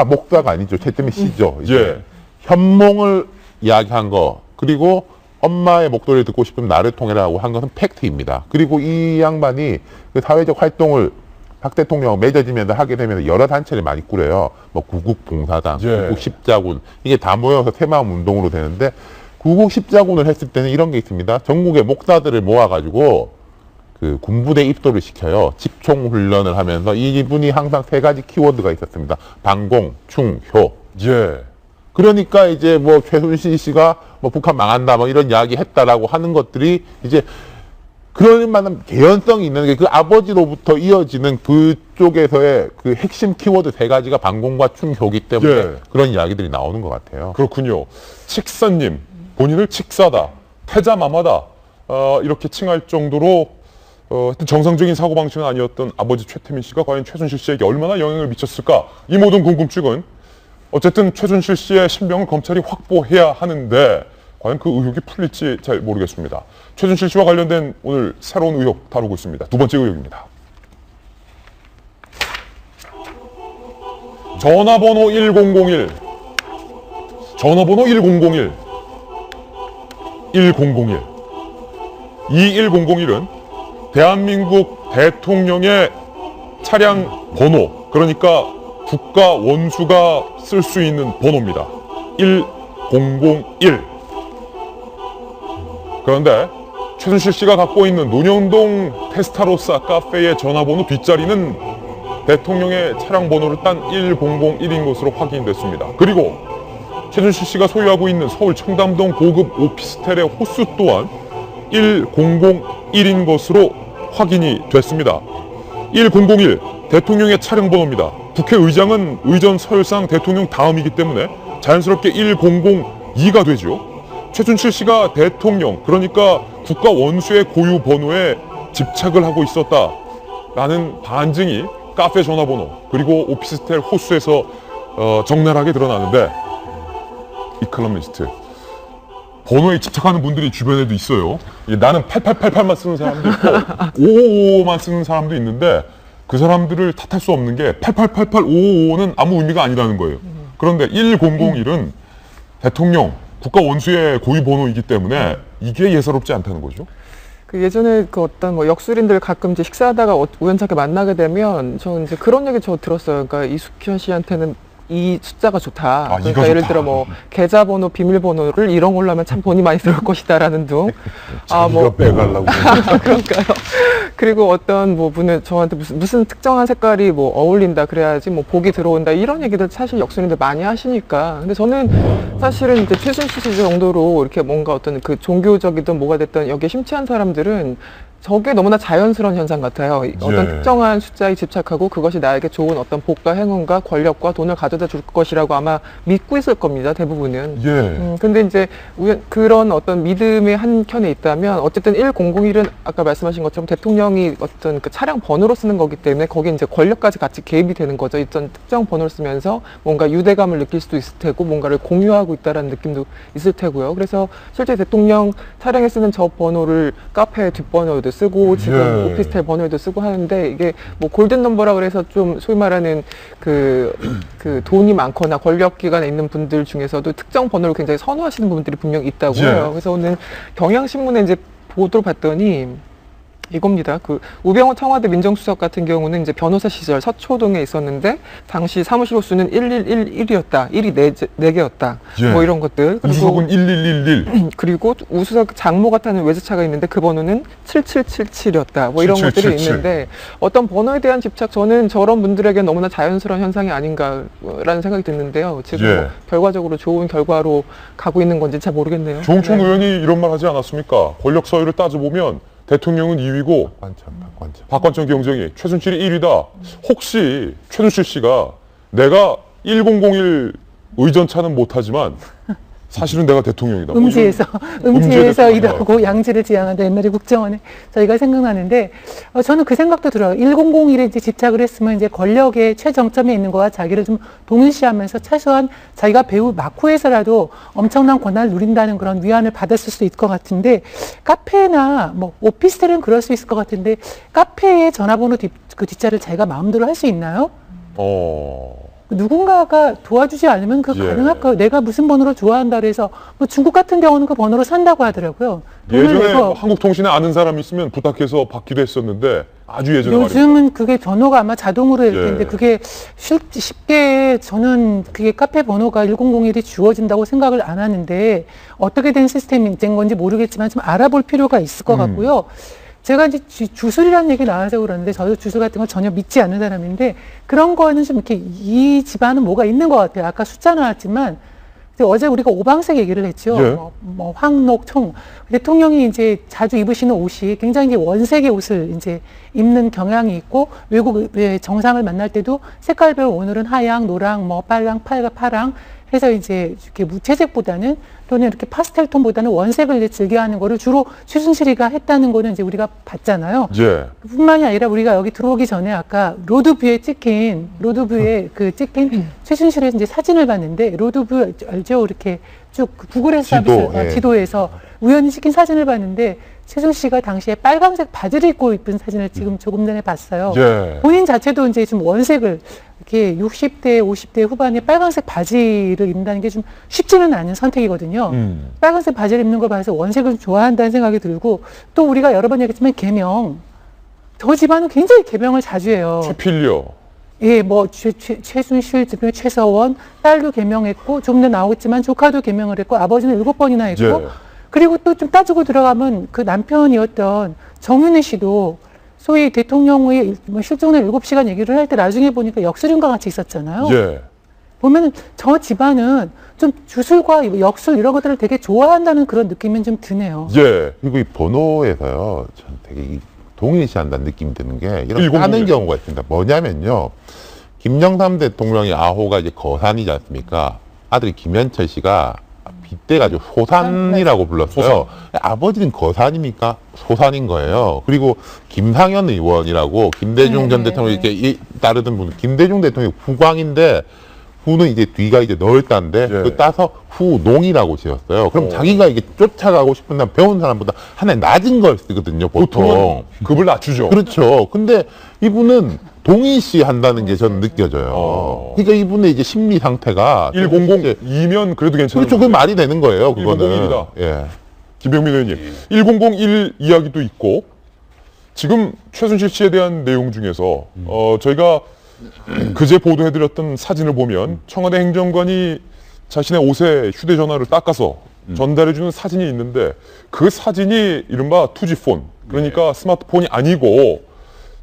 목사가 아니죠. 최태민 씨죠. 이제 현몽을 이야기한 거 그리고 엄마의 목소리를 듣고 싶으면 나를 통해라고 한 것은 팩트입니다. 그리고 이 양반이 그 사회적 활동을 박 대통령 맺어지면서 하게 되면서 여러 단체를 많이 꾸려요. 뭐 구국봉사당, 구국십자군 이게 다 모여서 새마음 운동으로 되는데 구국십자군을 했을 때는 이런 게 있습니다. 전국의 목사들을 모아가지고 그 군부대 입소를 시켜요. 집총 훈련을 하면서 이분이 항상 세 가지 키워드가 있었습니다. 반공, 충, 효. 그러니까 이제 뭐 최순실 씨가 뭐 북한 망한다 뭐 이런 이야기 했다라고 하는 것들이 이제 그럴 만한 개연성이 있는 게 그 아버지로부터 이어지는 그쪽에서의 그 핵심 키워드 세 가지가 반공과 충효기 때문에 그런 이야기들이 나오는 것 같아요. 그렇군요. 칙사님, 본인을 칙사다, 태자마마다 이렇게 칭할 정도로 하여튼 정상적인 사고방식은 아니었던 아버지 최태민 씨가 과연 최순실 씨에게 얼마나 영향을 미쳤을까? 이 모든 궁금증은 어쨌든 최순실 씨의 신병을 검찰이 확보해야 하는데 과연 그 의혹이 풀릴지 잘 모르겠습니다. 최순실 씨와 관련된 오늘 새로운 의혹 다루고 있습니다. 두 번째 의혹입니다. 전화번호 1001 이 1001은 대한민국 대통령의 차량 번호, 그러니까 국가 원수가 쓸 수 있는 번호입니다. 1001. 그런데 최순실 씨가 갖고 있는 논현동 테스타로사 카페의 전화번호 뒷자리는 대통령의 차량 번호를 딴 1001인 것으로 확인됐습니다. 그리고 최순실 씨가 소유하고 있는 서울 청담동 고급 오피스텔의 호수 또한 1001인 것으로 확인이 됐습니다. 1001 대통령의 차량 번호입니다. 국회의장은 의전 서열상 대통령 다음이기 때문에 자연스럽게 1002가 되죠. 최순실 씨가 대통령, 그러니까 국가 원수의 고유 번호에 집착을 하고 있었다라는 반증이 카페 전화번호 그리고 오피스텔 호수에서 적나라하게 드러나는데 이코노미스트 번호에 집착하는 분들이 주변에도 있어요. 나는 8888만 쓰는 사람도 있고 555만 쓰는 사람도 있는데 그 사람들을 탓할 수 없는 게 8888, 555는 아무 의미가 아니라는 거예요. 그런데 1001은 대통령, 국가 원수의 고유 번호이기 때문에 이게 예사롭지 않다는 거죠. 그 예전에 그 어떤 뭐 역술인들 가끔 이제 식사하다가 우연찮게 만나게 되면 저는 이제 그런 얘기 저 들었어요. 그러니까 이숙현 씨한테는 이 숫자가 좋다. 그러니까 예를 들어 뭐 계좌번호, 비밀번호를 이런 걸로 하면 참 돈이 많이 들어올 것이다라는 둥. 자기가 빼가려고. 그러니까요. 그리고 어떤 뭐 분은 저한테 무슨 특정한 색깔이 뭐 어울린다 그래야지 뭐 복이 들어온다 이런 얘기들 사실 역술인들 많이 하시니까. 근데 저는 사실은 이제 최순실 씨 정도로 이렇게 뭔가 어떤 그 종교적이든 뭐가 됐든 여기에 심취한 사람들은 저게 너무나 자연스러운 현상 같아요. 어떤 특정한 숫자에 집착하고 그것이 나에게 좋은 어떤 복과 행운과 권력과 돈을 가져다 줄 것이라고 아마 믿고 있을 겁니다. 대부분은. 근데 이제 그런 어떤 믿음의 한 켠에 있다면 어쨌든 1001은 아까 말씀하신 것처럼 대통령이 어떤 그 차량 번호로 쓰는 거기 때문에 거기에 이제 권력까지 같이 개입이 되는 거죠. 어떤 특정 번호를 쓰면서 뭔가 유대감을 느낄 수도 있을 테고 뭔가를 공유하고 있다라는 느낌도 있을 테고요. 그래서 실제 대통령 차량에 쓰는 저 번호를 카페 뒷번호도 쓰고 지금 오피스텔 번호에도 쓰고 하는데 이게 뭐 골든 넘버라 그래서 좀 소위 말하는 그 돈이 많거나 권력 기관에 있는 분들 중에서도 특정 번호를 굉장히 선호하시는 분들이 분명히 있다고 해요. 그래서 오늘 경향신문에 이제 보도를 봤더니 이겁니다. 그 우병우 청와대 민정수석 같은 경우는 이제 변호사 시절 서초동에 있었는데 당시 사무실 호수는 1111이었다. 1이 4개였다. 뭐 이런 것들. 그리고 우수석은 1111. 그리고 우수석 장모가 타는 외제차가 있는데 그 번호는 7777이었다. 뭐 이런 7777. 것들이 있는데 어떤 번호에 대한 집착 저는 저런 분들에게 너무나 자연스러운 현상이 아닌가라는 생각이 드는데요. 지금 뭐 결과적으로 좋은 결과로 가고 있는 건지 잘 모르겠네요. 조홍천 의원이 이런 말 하지 않았습니까? 권력 서열을 따져보면 대통령은 2위고 박관천 경쟁이 최순실이 1위다. 혹시 최순실 씨가 내가 1001 의전차는 못하지만 사실은 내가 대통령이다. 음지에서 일하고 양지를 지향한다. 옛날에 국정원에 저희가 생각나는데 저는 그 생각도 들어요. 1001에 이제 집착을 했으면 이제 권력의 최정점에 있는 거와 자기를 좀 동일시하면서 최소한 자기가 배우 마쿠에서라도 엄청난 권한을 누린다는 그런 위안을 받았을 수 있을 것 같은데 카페나 뭐 오피스텔은 그럴 수 있을 것 같은데 카페의 전화번호 그 뒷자를 자기가 마음대로 할 수 있나요? 누군가가 도와주지 않으면 그 가능할까요? 내가 무슨 번호로 좋아한다 그래서 뭐 중국 같은 경우는 그 번호로 산다고 하더라고요. 예전에 한국통신에 아는 사람이 있으면 부탁해서 받기도 했었는데 아주 예전에 요즘은 말입니다. 그게 번호가 아마 자동으로 될 텐데 그게 쉽게 저는 그게 카페 번호가 1001이 주어진다고 생각을 안 하는데 어떻게 된 시스템이 된 건지 모르겠지만 좀 알아볼 필요가 있을 것 같고요. 제가 이제 주술이라는 얘기 나와서 그러는데 저도 주술 같은 거 전혀 믿지 않는 사람인데 그런 거는 좀 이렇게 이 집안은 뭐가 있는 것 같아요. 아까 숫자 나왔지만 어제 우리가 오방색 얘기를 했죠. 뭐 황록, 청. 대통령이 이제 자주 입으시는 옷이 굉장히 이제 원색의 옷을 이제 입는 경향이 있고 외국 정상을 만날 때도 색깔별 오늘은 하양, 노랑, 뭐 빨강, 파랑 해서 이제 이렇게 무채색보다는 또는 이렇게 파스텔 톤보다는 원색을 이제 즐겨하는 거를 주로 최순실이가 했다는 거는 이제 우리가 봤잖아요. 뿐만이 아니라 우리가 여기 들어오기 전에 아까 로드뷰에 찍힌 최순실의 이제 사진을 봤는데 로드뷰 알죠? 이렇게 쭉 구글에서 지도에서 우연히 찍힌 사진을 봤는데 최순 씨가 당시에 빨간색 바지를 입고 입은 사진을 지금 조금 전에 봤어요. 본인 자체도 이제 좀 원색을 이렇게 60대, 50대 후반에 빨간색 바지를 입는다는 게 좀 쉽지는 않은 선택이거든요. 빨간색 바지를 입는 걸 봐서 원색을 좀 좋아한다는 생각이 들고 또 우리가 여러 번 얘기했지만 개명. 저 집안은 굉장히 개명을 자주 해요. 최필려. 예, 뭐 최순실, 최서원, 딸도 개명했고 좀 더 나오겠지만 조카도 개명을 했고 아버지는 7번이나 했고 그리고 또 좀 따지고 들어가면 그 남편이었던 정윤회 씨도 소위 대통령의 실종날 7시간 얘기를 할 때 나중에 보니까 역술인과 같이 있었잖아요. 보면 저 집안은 좀 주술과 역술 이런 것들을 되게 좋아한다는 그런 느낌은 좀 드네요. 그리고 이 번호에서요, 전 되게 동일시한다는 느낌이 드는 게 이런 하는 경우가 있습니다. 뭐냐면요, 김영삼 대통령의 아호가 이제 거산이지 않습니까? 아들이 김현철 씨가 빗대가지고 소산이라고 불렀어요. 아버지는 거산입니까? 소산인 거예요. 그리고 김상현 의원이라고 김대중 전 대통령 이렇게 따르던 분, 김대중 대통령이 후광인데 후는 이제 뒤가 이제 넓다는데 그 따서 후농이라고 지었어요. 그럼 자기가 이게 쫓아가고 싶은 배운 사람보다 하나의 낮은 걸 쓰거든요. 보통 급을 낮추죠. 그렇죠. 근데 이분은 동일시 한다는 게 저는 느껴져요. 그러니까 이분의 이제 심리 상태가 1002면 그래도 괜찮아요. 그렇죠. 그 말이 되는 거예요. 그거는. 1001이다. 김병민 의원님, 1001 이야기도 있고 지금 최순실 씨에 대한 내용 중에서 저희가 그제 보도해드렸던 사진을 보면 청와대 행정관이 자신의 옷에 휴대전화를 닦아서 전달해주는 사진이 있는데 그 사진이 이른바 투지폰, 그러니까 스마트폰이 아니고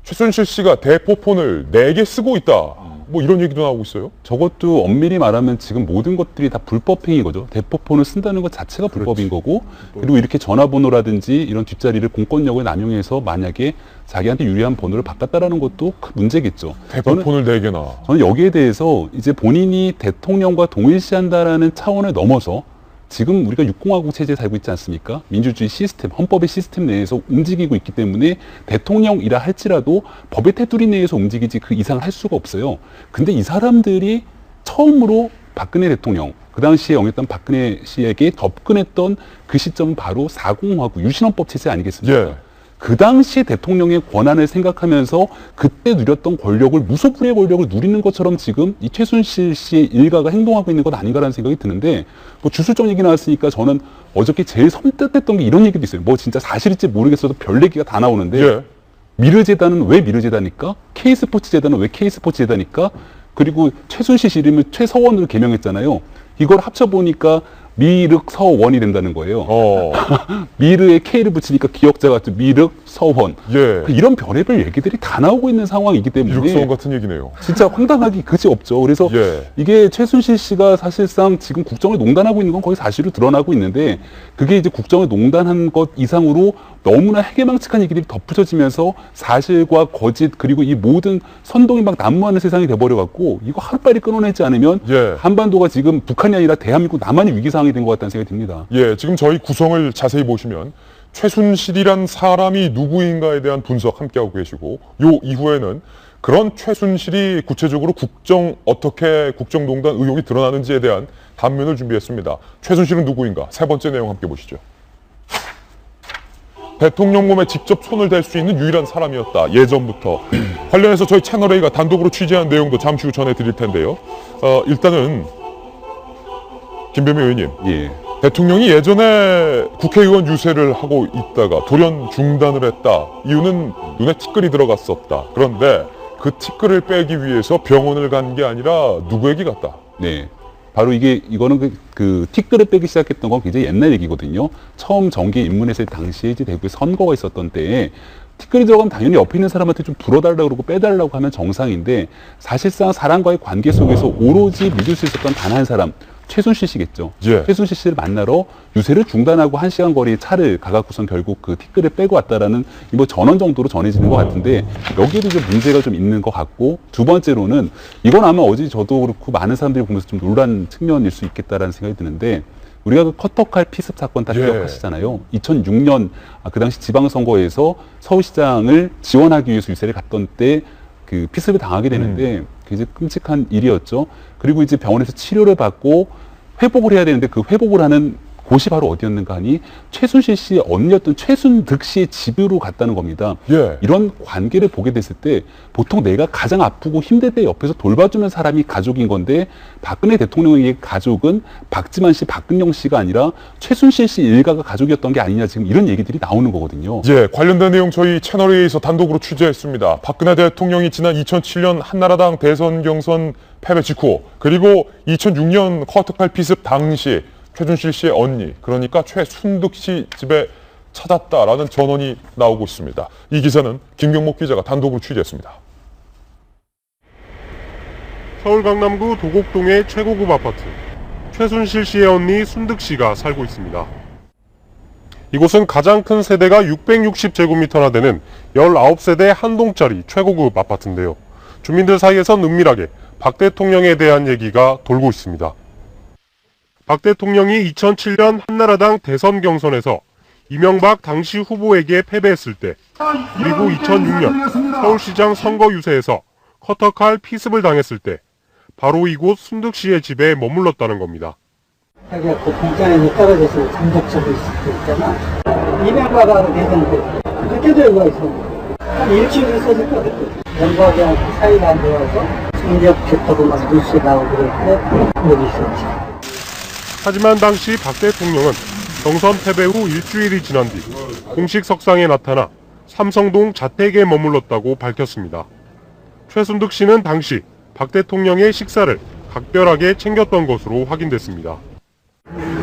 최순실 씨가 대포폰을 4개 쓰고 있다. 뭐 이런 얘기도 나오고 있어요. 저것도 엄밀히 말하면 지금 모든 것들이 다 불법행위 거죠. 대포폰을 쓴다는 것 자체가 불법인 거고, 그리고 이렇게 전화번호라든지 이런 뒷자리를 공권력을 남용해서 만약에 자기한테 유리한 번호를 바꿨다라는 것도 큰 문제겠죠. 대포폰을 4개나. 저는 여기에 대해서 이제 본인이 대통령과 동일시한다라는 차원을 넘어서 지금 우리가 육공화국 체제에 살고 있지 않습니까? 민주주의 시스템, 헌법의 시스템 내에서 움직이고 있기 때문에 대통령이라 할지라도 법의 테두리 내에서 움직이지 그 이상을 할 수가 없어요. 근데 이 사람들이 처음으로 박근혜 대통령, 그 당시에 영입했던 박근혜 씨에게 접근했던 그 시점은 바로 4공화국 유신헌법 체제 아니겠습니까? 그 당시 대통령의 권한을 생각하면서 그때 누렸던 권력을 무소불위의 권력을 누리는 것처럼 지금 이 최순실 씨의 일가가 행동하고 있는 것 아닌가라는 생각이 드는데, 뭐 주술적 얘기 나왔으니까 저는 어저께 제일 섬뜩했던 게 이런 얘기도 있어요. 뭐 진짜 사실일지 모르겠어도 별 얘기가 다 나오는데 미르재단은 왜 미르재단입니까? K스포츠재단은 왜 K스포츠재단입니까? 그리고 최순실 씨 이름을 최서원으로 개명했잖아요. 이걸 합쳐보니까 미륵서원이 된다는 거예요. 미르에 K를 붙이니까 기억자가 미륵서원. 이런 별의별 얘기들이 다 나오고 있는 상황이기 때문에 미륵서원 같은 얘기네요. 진짜 황당하기 그지 없죠. 그래서 이게 최순실 씨가 사실상 지금 국정을 농단하고 있는 건 거의 사실로 드러나고 있는데, 그게 이제 국정을 농단한 것 이상으로 너무나 해괴망측한 얘기들이 덧붙여지면서 사실과 거짓 그리고 이 모든 선동이 막 난무하는 세상이 돼버려갖고 이거 하루빨리 끊어내지 않으면 예. 한반도가 지금 북한이 아니라 대한민국 남한이 위기상황이 된 것 같다는 생각이 듭니다. 예, 지금 저희 구성을 자세히 보시면 최순실이란 사람이 누구인가에 대한 분석 함께하고 계시고 요 이후에는 그런 최순실이 구체적으로 어떻게 국정농단 의혹이 드러나는지에 대한 단면을 준비했습니다. 최순실은 누구인가? 세 번째 내용 함께 보시죠. 대통령 몸에 직접 손을 댈 수 있는 유일한 사람이었다. 예전부터. 관련해서 저희 채널A가 단독으로 취재한 내용도 잠시 후 전해드릴 텐데요. 일단은 김병민 의원님. 예. 대통령이 예전에 국회의원 유세를 하고 있다가 돌연 중단을 했다. 이유는 눈에 티끌이 들어갔었다. 그런데 그 티끌을 빼기 위해서 병원을 간 게 아니라 누구에게 갔다? 네. 바로 이거는 그 티끌을 빼기 시작했던 건 굉장히 옛날 얘기거든요. 처음 정계에 입문했을 당시에 이제 대구에 선거가 있었던 때에 티끌이 들어가면 당연히 옆에 있는 사람한테 좀 불어달라고 그러고 빼달라고 하면 정상인데 사실상 사람과의 관계 속에서 오로지 믿을 수 있었던 단 한 사람, 최순실 씨겠죠. 예. 최순실 씨를 만나러 유세를 중단하고 1시간 거리의 차를 가갖고선 결국 그 티끌을 빼고 왔다라는 뭐 전원 정도로 전해지는 것 같은데 여기에도 좀 문제가 좀 있는 것 같고 두 번째로는 이건 아마 어제 저도 그렇고 많은 사람들이 보면서 좀 놀란 측면일 수 있겠다라는 생각이 드는데 우리가 그 커터칼 피습 사건 다 기억하시잖아요. 2006년 그 당시 지방선거에서 서울시장을 지원하기 위해서 유세를 갔던 때 그 피습을 당하게 되는데 굉장히 끔찍한 일이었죠. 그리고 이제 병원에서 치료를 받고 회복을 해야 되는데 그 회복을 하는 곳이 바로 어디였는가 하니 최순실 씨의 언니였던 최순득 씨의 집으로 갔다는 겁니다. 예. 이런 관계를 보게 됐을 때 보통 내가 가장 아프고 힘들 때 옆에서 돌봐주는 사람이 가족인 건데 박근혜 대통령의 가족은 박지만 씨, 박근영 씨가 아니라 최순실 씨 일가가 가족이었던 게 아니냐 지금 이런 얘기들이 나오는 거거든요. 예, 관련된 내용 저희 채널A에서 단독으로 취재했습니다. 박근혜 대통령이 지난 2007년 한나라당 대선 경선 패배 직후 그리고 2006년 커터칼 피습 당시 최순실 씨의 언니, 그러니까 최순득 씨 집에 찾았다라는 전원이 나오고 있습니다. 이 기사는 김경목 기자가 단독으로 취재했습니다. 서울 강남구 도곡동의 최고급 아파트. 최순실 씨의 언니 순득 씨가 살고 있습니다. 이곳은 가장 큰 세대가 660제곱미터나 되는 19세대 한 동짜리 최고급 아파트인데요. 주민들 사이에선 은밀하게 박 대통령에 대한 얘기가 돌고 있습니다. 박 대통령이 2007년 한나라당 대선 경선에서 이명박 당시 후보에게 패배했을 때 그리고 2006년 서울시장 선거 유세에서 커터칼 피습을 당했을 때 바로 이곳 순득 씨의 집에 머물렀다는 겁니다. 자기가 그 공장에서 떨어져서 잠적하고 있을 때 있잖아. 이명박하고 대선 때 그때도 여기가 있었는데 한 일주일 있었을 것 같아. 명박이랑 사이가 안 좋아서 잠적했다고 막 뉴스에 나오고 그랬는데 여기 있었지. 하지만 당시 박 대통령은 경선 패배 후 일주일이 지난 뒤 공식 석상에 나타나 삼성동 자택에 머물렀다고 밝혔습니다. 최순득 씨는 당시 박 대통령의 식사를 각별하게 챙겼던 것으로 확인됐습니다.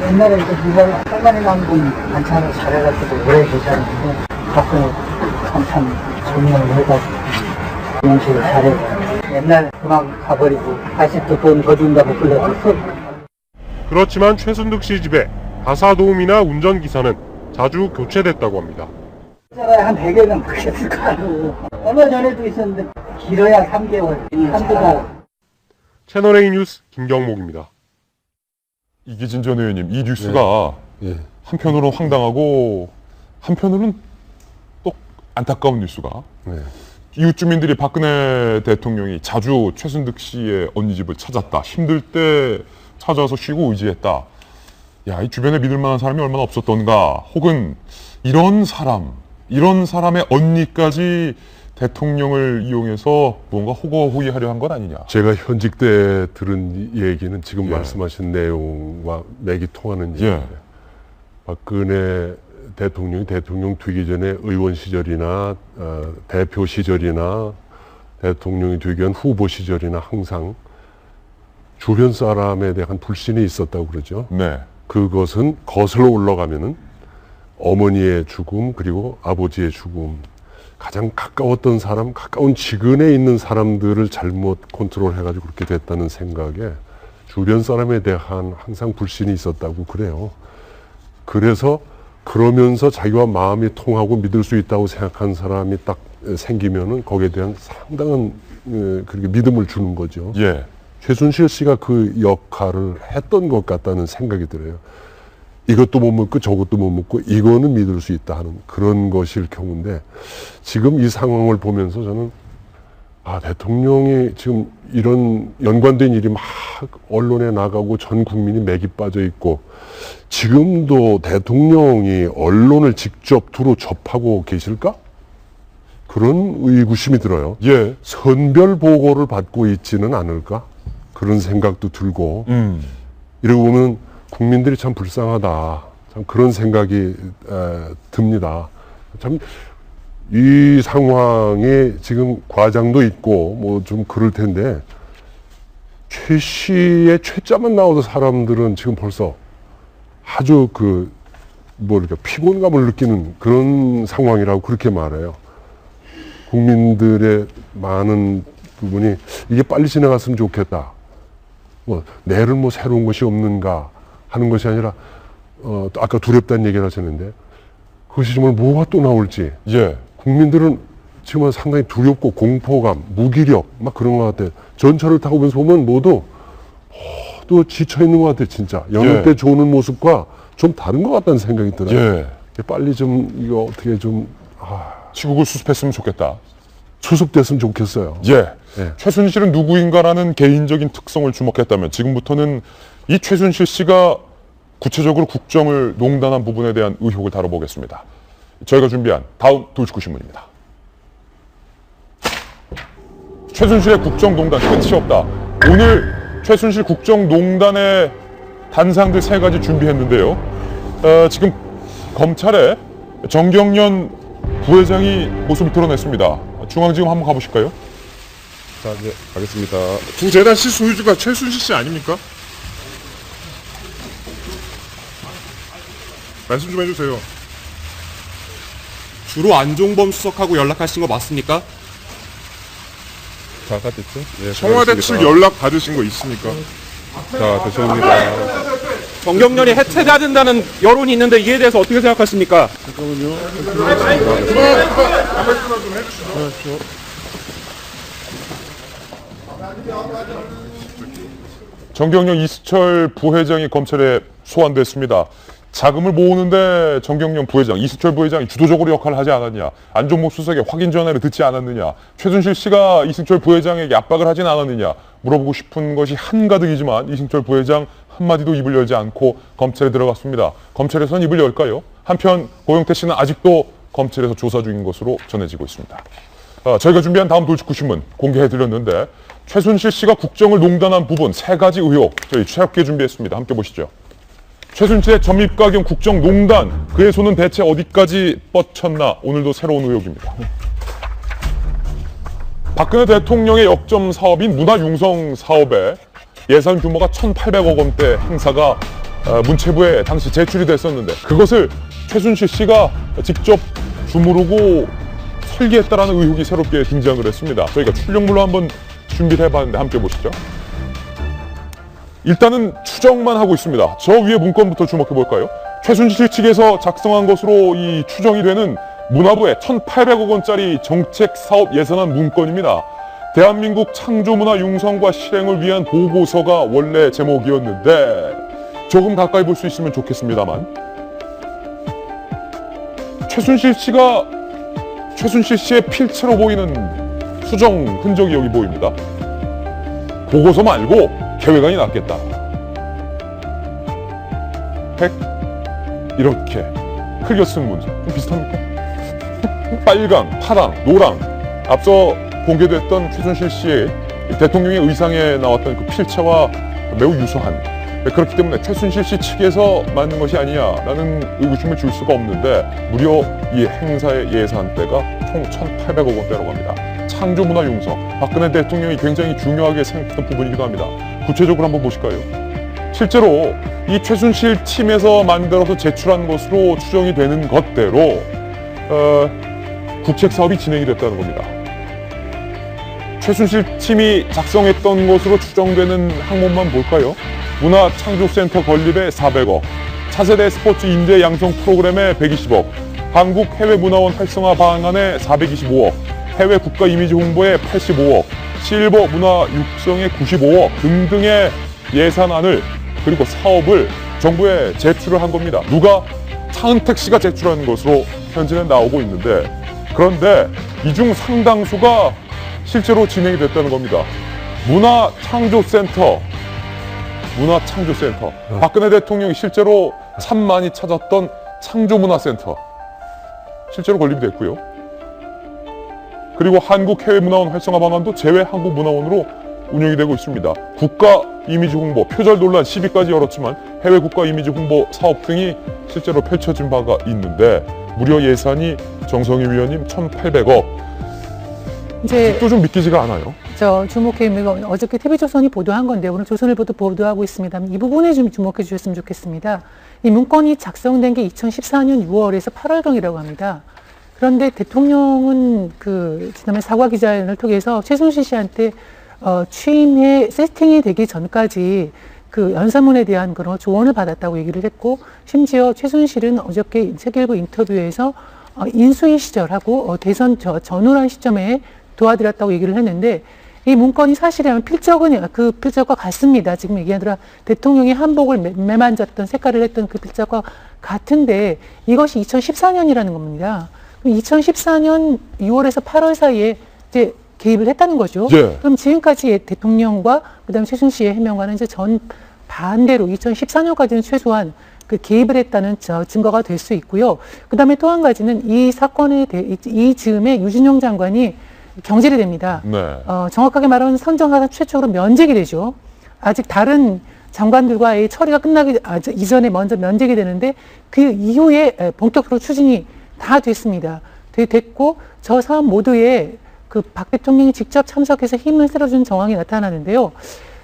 옛날에 누가 할머니 남군 반찬을 잘해가지고 오래 계셨는데 박근혜 한참 조명을 해가지고 음식을 잘해. 옛날 그만 가버리고 다시 또 돈 더 준다고 불러줬어. 그렇지만 최순득 씨 집에 가사 도우미나 운전기사는 자주 교체됐다고 합니다. 한 100여 명 그랬을 거예요. 얼마 전에도 있었는데 길어야 3개월, 한두 달. 채널A 뉴스 김경목입니다. 이기진 전 의원님, 이 뉴스가 한편으로는 황당하고 한편으로는 또 안타까운 뉴스가 이웃 주민들이 박근혜 대통령이 자주 최순득 씨의 언니 집을 찾았다. 힘들 때 찾아와서 쉬고 의지했다. 야, 이 주변에 믿을 만한 사람이 얼마나 없었던가. 혹은 이런 사람의 언니까지 대통령을 이용해서 뭔가 호거호의하려 한 건 아니냐. 제가 현직 때 들은 얘기는 지금 말씀하신 내용과 맥이 통하는 얘기예요. 박근혜 대통령이 대통령 되기 전에 의원 시절이나 대표 시절이나 대통령이 되기 전 후보 시절이나 항상 주변 사람에 대한 불신이 있었다고 그러죠. 네. 그것은 거슬러 올라가면은 어머니의 죽음 그리고 아버지의 죽음, 가장 가까웠던 사람, 가까운 지근에 있는 사람들을 잘못 컨트롤해가지고 그렇게 됐다는 생각에 주변 사람에 대한 항상 불신이 있었다고 그래요. 그래서 그러면서 자기와 마음이 통하고 믿을 수 있다고 생각하는 사람이 딱 생기면은 거기에 대한 상당한 그렇게 믿음을 주는 거죠. 예. 최순실 씨가 그 역할을 했던 것 같다는 생각이 들어요. 이것도 못 묻고 저것도 못 묻고 이거는 믿을 수 있다 하는 그런 것일 경우인데 지금 이 상황을 보면서 저는 대통령이 지금 이런 연관된 일이 막 언론에 나가고 전 국민이 맥이 빠져 있고 지금도 대통령이 언론을 직접 두루 접하고 계실까? 그런 의구심이 들어요. 예. 선별 보고를 받고 있지는 않을까? 그런 생각도 들고 이러고 보면 국민들이 참 불쌍하다. 참 그런 생각이 듭니다. 참 이 상황에 지금 과장도 있고 뭐 좀 그럴 텐데 최 씨의 최자만 나오던 사람들은 지금 벌써 아주 피곤감을 느끼는 그런 상황이라고 그렇게 말해요. 국민들의 많은 부분이 이게 빨리 지나갔으면 좋겠다. 내일은 새로운 것이 없는가 하는 것이 아니라 아까 두렵다는 얘기를 하셨는데 그것이 정말 뭐가 또 나올지. 예. 국민들은 지금 상당히 두렵고 공포감, 무기력 막 그런 것 같아요. 전철을 타고 보면 모두 또 지쳐 있는 것 같아요. 진짜 여느 때 좋은 모습과 좀 다른 것 같다는 생각이 들어요. 예. 빨리 좀 이거 어떻게 좀 시국을 수습했으면 좋겠다. 수습됐으면 좋겠어요. 예. 최순실은 누구인가라는 개인적인 특성을 주목했다면 지금부터는 이 최순실 씨가 구체적으로 국정을 농단한 부분에 대한 의혹을 다뤄보겠습니다. 저희가 준비한 다음 돌직구 신문입니다. 최순실의 국정농단 끝이 없다. 오늘 최순실 국정농단의 단상들 3가지 준비했는데요. 지금 검찰에 정경련 부회장이 모습을 드러냈습니다. 중앙지검 한번 가보실까요? 자, 네, 가겠습니다. 두 재단 시 소유주가 최순실 씨 아닙니까? 말씀 좀 해주세요. 주로 안종범 수석하고 연락하신 거 맞습니까? 자, 됐죠? 예, 청와대 측 연락 받으신 거 있습니까? 자, 죄송합니다. 정경련이 해체해야 된다는 여론이 있는데 이에 대해서 어떻게 생각하십니까? 잠깐만요. 정경련 이수철 부회장이 검찰에 소환됐습니다. 자금을 모으는데 정경련 부회장, 이수철 부회장이 주도적으로 역할을 하지 않았냐, 안종범 수석의 확인 전화를 듣지 않았느냐, 최순실 씨가 이승철 부회장에게 압박을 하진 않았느냐 물어보고 싶은 것이 한가득이지만 이승철 부회장 한마디도 입을 열지 않고 검찰에 들어갔습니다. 검찰에서는 입을 열까요? 한편 고영태 씨는 아직도 검찰에서 조사 중인 것으로 전해지고 있습니다. 저희가 준비한 다음 돌직구 신문 공개해드렸는데 최순실 씨가 국정을 농단한 부분 3가지 의혹 저희 최악게 준비했습니다. 함께 보시죠. 최순실의 점입과 겸 국정농단, 그의 손은 대체 어디까지 뻗쳤나? 오늘도 새로운 의혹입니다. 박근혜 대통령의 역점 사업인 문화융성 사업에 예산 규모가 1,800억 원대 행사가 문체부에 당시 제출이 됐었는데 그것을 최순실 씨가 직접 주무르고 설계했다라는 의혹이 새롭게 등장을 했습니다. 저희가 출력물로 한번 준비를 해봤는데 함께 보시죠. 일단은 추정만 하고 있습니다. 저 위에 문건부터 주목해볼까요? 최순실 측에서 작성한 것으로 이 추정이 되는 문화부의 1,800억 원짜리 정책 사업 예산안 문건입니다. 대한민국 창조문화 융성과 실행을 위한 보고서가 원래 제목이었는데 조금 가까이 볼 수 있으면 좋겠습니다만 최순실 씨의 필체로 보이는 수정 흔적이 여기 보입니다. 보고서 말고 계획안이 낫겠다. 백 이렇게 흘겨 쓴 문제 좀 비슷합니까? 빨강, 파랑, 노랑 앞서 공개됐던 최순실 씨의 대통령의 의상에 나왔던 그 필체와 매우 유사한 그렇기 때문에 최순실 씨 측에서 만든 것이 아니냐라는 의구심을 줄 수가 없는데 무려 이 행사의 예산대가 총 1,800억 원대라고 합니다. 창조문화 융성, 박근혜 대통령이 굉장히 중요하게 생각했던 부분이기도 합니다. 구체적으로 한번 보실까요? 실제로 이 최순실 팀에서 만들어서 제출한 것으로 추정이 되는 것대로 국책 사업이 진행이 됐다는 겁니다. 최순실 팀이 작성했던 것으로 추정되는 항목만 볼까요? 문화창조센터 건립에 400억, 차세대 스포츠 인재 양성 프로그램에 120억, 한국 해외문화원 활성화 방안에 425억, 해외 국가 이미지 홍보에 85억, 실버 문화 육성에 95억 등등의 예산안을 그리고 사업을 정부에 제출을 한 겁니다. 누가? 차은택 씨가 제출한 것으로 현재는 나오고 있는데, 그런데 이 중 상당수가 실제로 진행이 됐다는 겁니다. 문화창조센터. 박근혜 대통령이 실제로 참 많이 찾았던 창조문화센터. 실제로 건립이 됐고요. 그리고 한국해외문화원 활성화 방안도 제외한국문화원으로 운영이 되고 있습니다. 국가 이미지 홍보, 표절 논란 시비까지 열었지만 해외 국가 이미지 홍보 사업 등이 실제로 펼쳐진 바가 있는데, 무려 예산이 정성희 위원님 1,800억. 이제 또 좀 믿기지가 않아요. 주목해 있는 건 어저께 TV조선이 보도한 건데 오늘 조선일보도 보도하고 있습니다. 이 부분에 좀 주목해 주셨으면 좋겠습니다. 이 문건이 작성된 게 2014년 6월에서 8월경이라고 합니다. 그런데 대통령은 지난해 사과 기자회견을 통해서 최순실 씨한테 취임에 세팅이 되기 전까지 연사문에 대한 그런 조언을 받았다고 얘기를 했고, 심지어 최순실은 어저께 세계일보 인터뷰에서 인수위 시절하고 대선 전후란 시점에 도와드렸다고 얘기를 했는데, 이 문건이 사실이라면 필적은 그 필적과 같습니다. 지금 얘기하더라 대통령이 한복을 매만졌던 색깔을 했던 그 필적과 같은데, 이것이 2014년이라는 겁니다. 2014년 6월에서 8월 사이에 이제 개입을 했다는 거죠. 예. 그럼 지금까지 대통령과 그다음에 최순실의 해명과는 이제 반대로 2014년까지는 최소한 개입을 했다는 증거가 될 수 있고요. 그다음에 또 한 가지는 이 사건에 이 즈음에 유진용 장관이 경질이 됩니다. 네. 정확하게 말하면 선정하다 최초로 면직이 되죠. 아직 다른 장관들과의 처리가 끝나기 이전에 먼저 면직이 되는데, 그 이후에 본격적으로 추진이 다 됐습니다. 됐고 저 사업 모두에 박 대통령이 직접 참석해서 힘을 실어준 정황이 나타나는데요.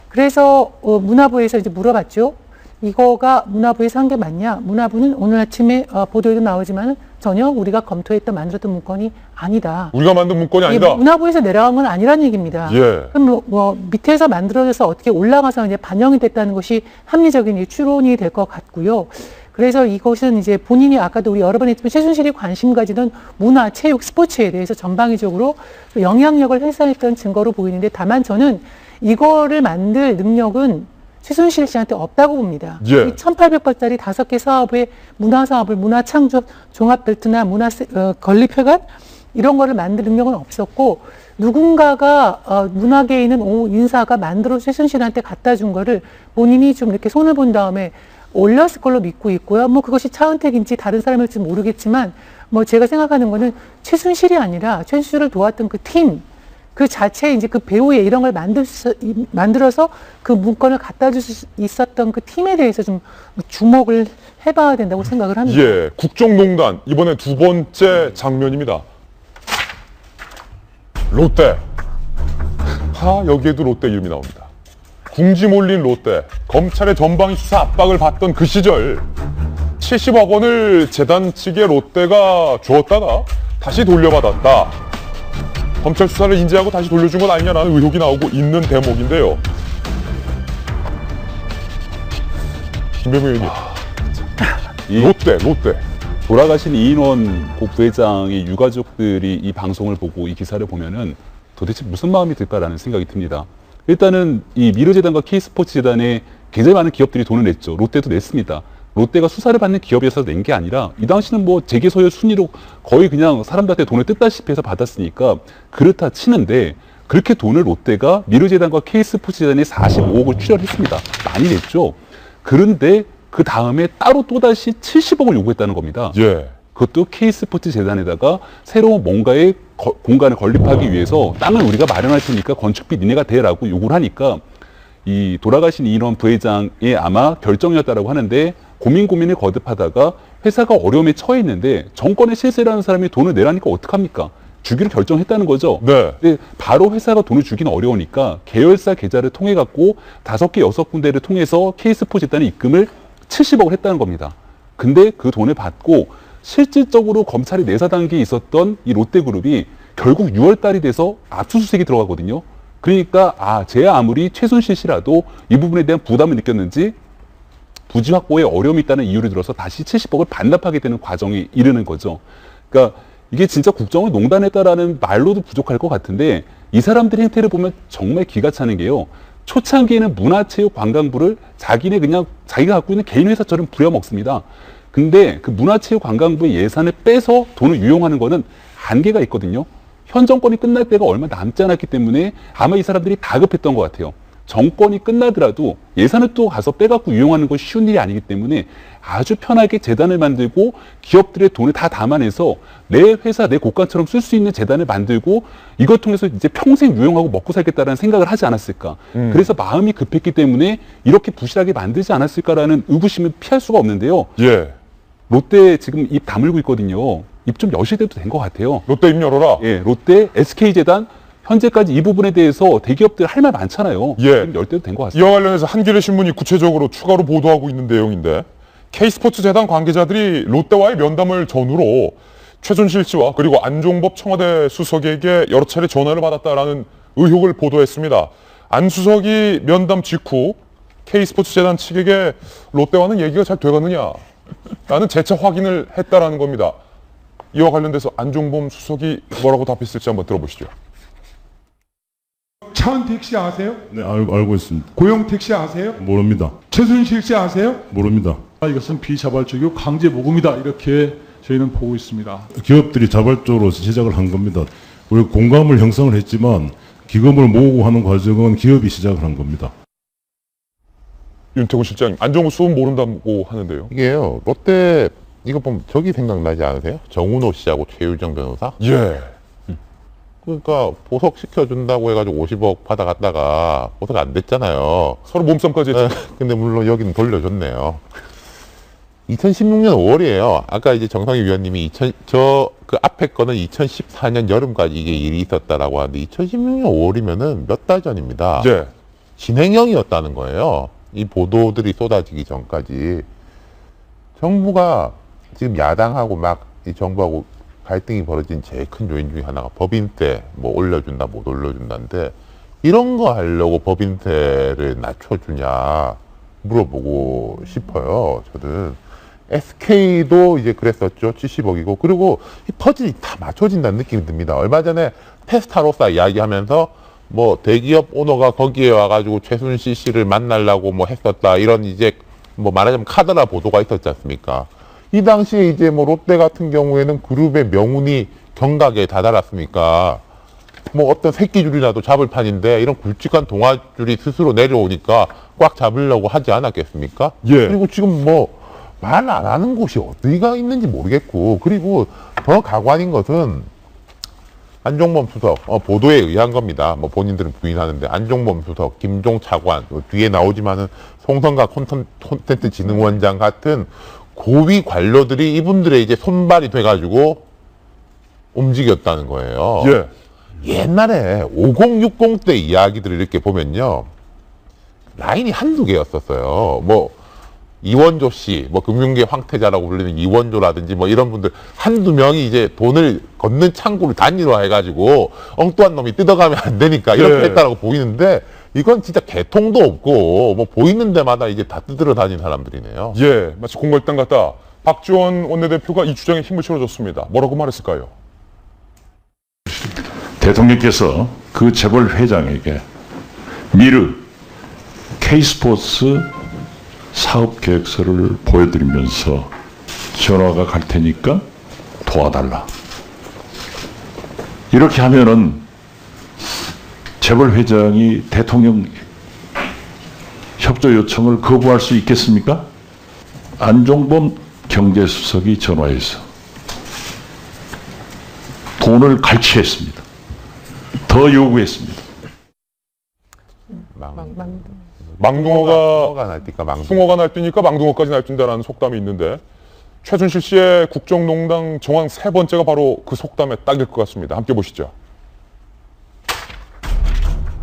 그래서 문화부에서 이제 물어봤죠. 이거가 문화부에서 한 게 맞냐? 문화부는 오늘 아침에 보도에도 나오지만 전혀 우리가 검토했던 만들었던 문건이 아니다. 우리가 만든 문건이 아니다. 문화부에서 내려간 건 아니라는 얘기입니다. 예. 그럼 밑에서 만들어져서 어떻게 올라가서 이제 반영이 됐다는 것이 합리적인 추론이 될 것 같고요. 그래서 이것은 이제 본인이 아까도 우리 여러 번 했지만 최순실이 관심 가지던 문화, 체육, 스포츠에 대해서 전방위적으로 영향력을 행사했던 증거로 보이는데, 다만 저는 이거를 만들 능력은 최순실 씨한테 없다고 봅니다. 예. 이 1,800억짜리 5개 사업의 문화 사업을 문화창조 종합벨트나 문화 건립회관 이런 거를 만들 능력은 없었고, 누군가가 문화계에 있는 인사가 만들어 최순실한테 갖다 준 거를 본인이 좀 이렇게 손을 본 다음에 올렸을 걸로 믿고 있고요. 그것이 차은택인지 다른 사람일지 모르겠지만, 제가 생각하는 거는 최순실이 아니라 최순실을 도왔던 그 팀, 그 자체에 이제 그 배우의 이런 걸 만들어서 그 문건을 갖다 줄 수 있었던 그 팀에 대해서 좀 주목을 해봐야 된다고 생각을 합니다. 예, 국정농단 이번에 두 번째 장면입니다. 롯데. 여기에도 롯데 이름이 나옵니다. 궁지 몰린 롯데. 검찰의 전방위 수사 압박을 받던 그 시절 70억 원을 재단 측에 롯데가 주었다가 다시 돌려받았다. 검찰 수사를 인지하고 다시 돌려준 건 아니냐라는 의혹이 나오고 있는 대목인데요. 김병민 의원님. 롯데. 돌아가신 이인원 부회장의 유가족들이 이 방송을 보고 이 기사를 보면은 도대체 무슨 마음이 들까라는 생각이 듭니다. 일단은 이 미르재단과 K스포츠재단에 굉장히 많은 기업들이 돈을 냈죠. 롯데도 냈습니다. 롯데가 수사를 받는 기업에서 낸 게 아니라 이 당시는 재계 소유 순위로 거의 그냥 사람들한테 돈을 뜯다시피 해서 받았으니까 그렇다 치는데, 그렇게 돈을 롯데가 미르재단과 K스포츠재단에 45억을 출혈했습니다. 많이 냈죠. 그런데 그 다음에 따로 또다시 70억을 요구했다는 겁니다. 예. 그것도 K스포츠재단에다가 새로운 뭔가의 공간을 건립하기 위해서 땅을 우리가 마련할 테니까 건축비 니네가 대라고 요구를 하니까, 이 돌아가신 이인원 부회장의 아마 결정이었다라고 하는데, 고민을 거듭하다가 회사가 어려움에 처해 있는데 정권의 실세라는 사람이 돈을 내라니까 어떡합니까? 주기로 결정했다는 거죠. 네. 근데 바로 회사가 돈을 주기는 어려우니까 계열사 계좌를 통해 갖고 5개, 6군데를 통해서 K스포츠재단에 입금을 70억을 했다는 겁니다. 근데 그 돈을 받고 실질적으로 검찰이 내사 단계에 있었던 이 롯데그룹이 결국 6월 달이 돼서 압수수색이 들어가거든요. 그러니까 제 아무리 최순실 씨라도 이 부분에 대한 부담을 느꼈는지 부지 확보에 어려움이 있다는 이유를 들어서 다시 70억을 반납하게 되는 과정에 이르는 거죠. 그러니까 이게 진짜 국정을 농단했다라는 말로도 부족할 것 같은데 이 사람들의 행태를 보면 정말 기가 차는 게요. 초창기에는 문화체육관광부를 자기네 그냥 자기가 갖고 있는 개인 회사처럼 부려먹습니다. 근데 그 문화체육관광부의 예산을 빼서 돈을 유용하는 거는 한계가 있거든요. 현 정권이 끝날 때가 얼마 남지 않았기 때문에 아마 이 사람들이 다급했던 것 같아요. 정권이 끝나더라도 예산을 또 가서 빼갖고 유용하는 건 쉬운 일이 아니기 때문에 아주 편하게 재단을 만들고 기업들의 돈을 다 담아내서 내 회사, 내 곳간처럼 쓸 수 있는 재단을 만들고 이걸 통해서 이제 평생 유용하고 먹고 살겠다라는 생각을 하지 않았을까. 그래서 마음이 급했기 때문에 이렇게 부실하게 만들지 않았을까라는 의구심을 피할 수가 없는데요. 예. 롯데 지금 입 다물고 있거든요. 입 좀 여실 때도 된 것 같아요. 롯데 입 열어라. 예, 롯데, SK재단 현재까지 이 부분에 대해서 대기업들 할 말 많잖아요. 예. 열 때도 된 것 같습니다. 이와 관련해서 한겨레 신문이 구체적으로 추가로 보도하고 있는 내용인데 K스포츠 재단 관계자들이 롯데와의 면담을 전후로 최순실 씨와 그리고 안종범 청와대 수석에게 여러 차례 전화를 받았다라는 의혹을 보도했습니다. 안 수석이 면담 직후 K스포츠 재단 측에게 롯데와는 얘기가 잘 돼가느냐 라는 재차 확인을 했다라는 겁니다. 이와 관련돼서 안종범 수석이 뭐라고 답했을지 한번 들어보시죠. 차은택 씨 아세요? 네, 알고 있습니다. 고영택 씨 아세요? 모릅니다. 최순실 씨 아세요? 모릅니다. 이것은 비자발적이고 강제 모금이다 이렇게 저희는 보고 있습니다. 기업들이 자발적으로 시작을 한 겁니다. 우리 공감을 형성을 했지만 기금을 모으고 하는 과정은 기업이 시작을 한 겁니다. 윤태곤 실장님, 안종범 수석은 모른다고 하는데요. 이게요, 롯데 이거 보면 저기 생각나지 않으세요? 정운호 씨하고 최유정 변호사? 예. 그러니까 보석시켜준다고 해가지고 50억 받아갔다가 보석 안 됐잖아요. 서로 몸싸움까지 했죠. 근데 물론 여기는 돌려줬네요. 2016년 5월이에요. 아까 이제 정상희 위원님이 그 앞에 거는 2014년 여름까지 이게 일이 있었다라고 하는데 2016년 5월이면은 몇 달 전입니다. 예. 진행형이었다는 거예요. 이 보도들이 쏟아지기 전까지. 정부가 지금 야당하고 막 이 정부하고 갈등이 벌어진 제일 큰 요인 중에 하나가 법인세 뭐 올려준다 못 올려준다인데 이런 거 하려고 법인세를 낮춰주냐 물어보고 싶어요. 저는 SK도 이제 그랬었죠. 70억이고 그리고 이 퍼즐이 다 맞춰진다는 느낌이 듭니다. 얼마 전에 테스타로사 이야기하면서 뭐 대기업 오너가 거기에 와가지고 최순실 씨를 만나려고 뭐 했었다 이런 이제 뭐 말하자면 카더라 보도가 있었지 않습니까? 이 당시에 이제 뭐 롯데 같은 경우에는 그룹의 명운이 경각에 다다랐으니까 뭐 어떤 새끼줄이라도 잡을 판인데 이런 굵직한 동아줄이 스스로 내려오니까 꽉 잡으려고 하지 않았겠습니까? 예. 그리고 지금 뭐 말 안 하는 곳이 어디가 있는지 모르겠고 그리고 더 가관인 것은 안종범 수석 보도에 의한 겁니다. 뭐 본인들은 부인하는데 안종범 수석, 김종 차관 뒤에 나오지만은 송성각 콘텐츠 진흥원장 같은 고위 관료들이 이분들의 이제 손발이 돼가지고 움직였다는 거예요. 예. 옛날에 5060 때 이야기들을 이렇게 보면요. 라인이 한두 개였었어요. 뭐, 이원조 씨, 뭐, 금융계 황태자라고 불리는 이원조라든지 뭐 이런 분들 한두 명이 이제 돈을 걷는 창구를 단위로 해가지고 엉뚱한 놈이 뜯어가면 안 되니까 이렇게 예. 했다라고 보이는데 이건 진짜 개통도 없고 뭐 보이는 데마다 이제 다 뜯으러 다니는 사람들이네요. 예, 마치 공갈당 같다. 박지원 원내대표가 이 주장에 힘을 실어줬습니다. 뭐라고 말했을까요? 대통령께서 그 재벌 회장에게 미르 K스포츠 사업계획서를 보여드리면서 전화가 갈 테니까 도와달라. 이렇게 하면은 재벌 회장이 대통령 협조 요청을 거부할 수 있겠습니까? 안종범 경제수석이 전화해서 돈을 갈취했습니다. 더 요구했습니다. 숭어가 날뛰니까 망둥어까지 날뛴다라는 속담이 있는데 최순실 씨의 국정농단 정황 세 번째가 바로 그 속담에 딱일 것 같습니다. 함께 보시죠.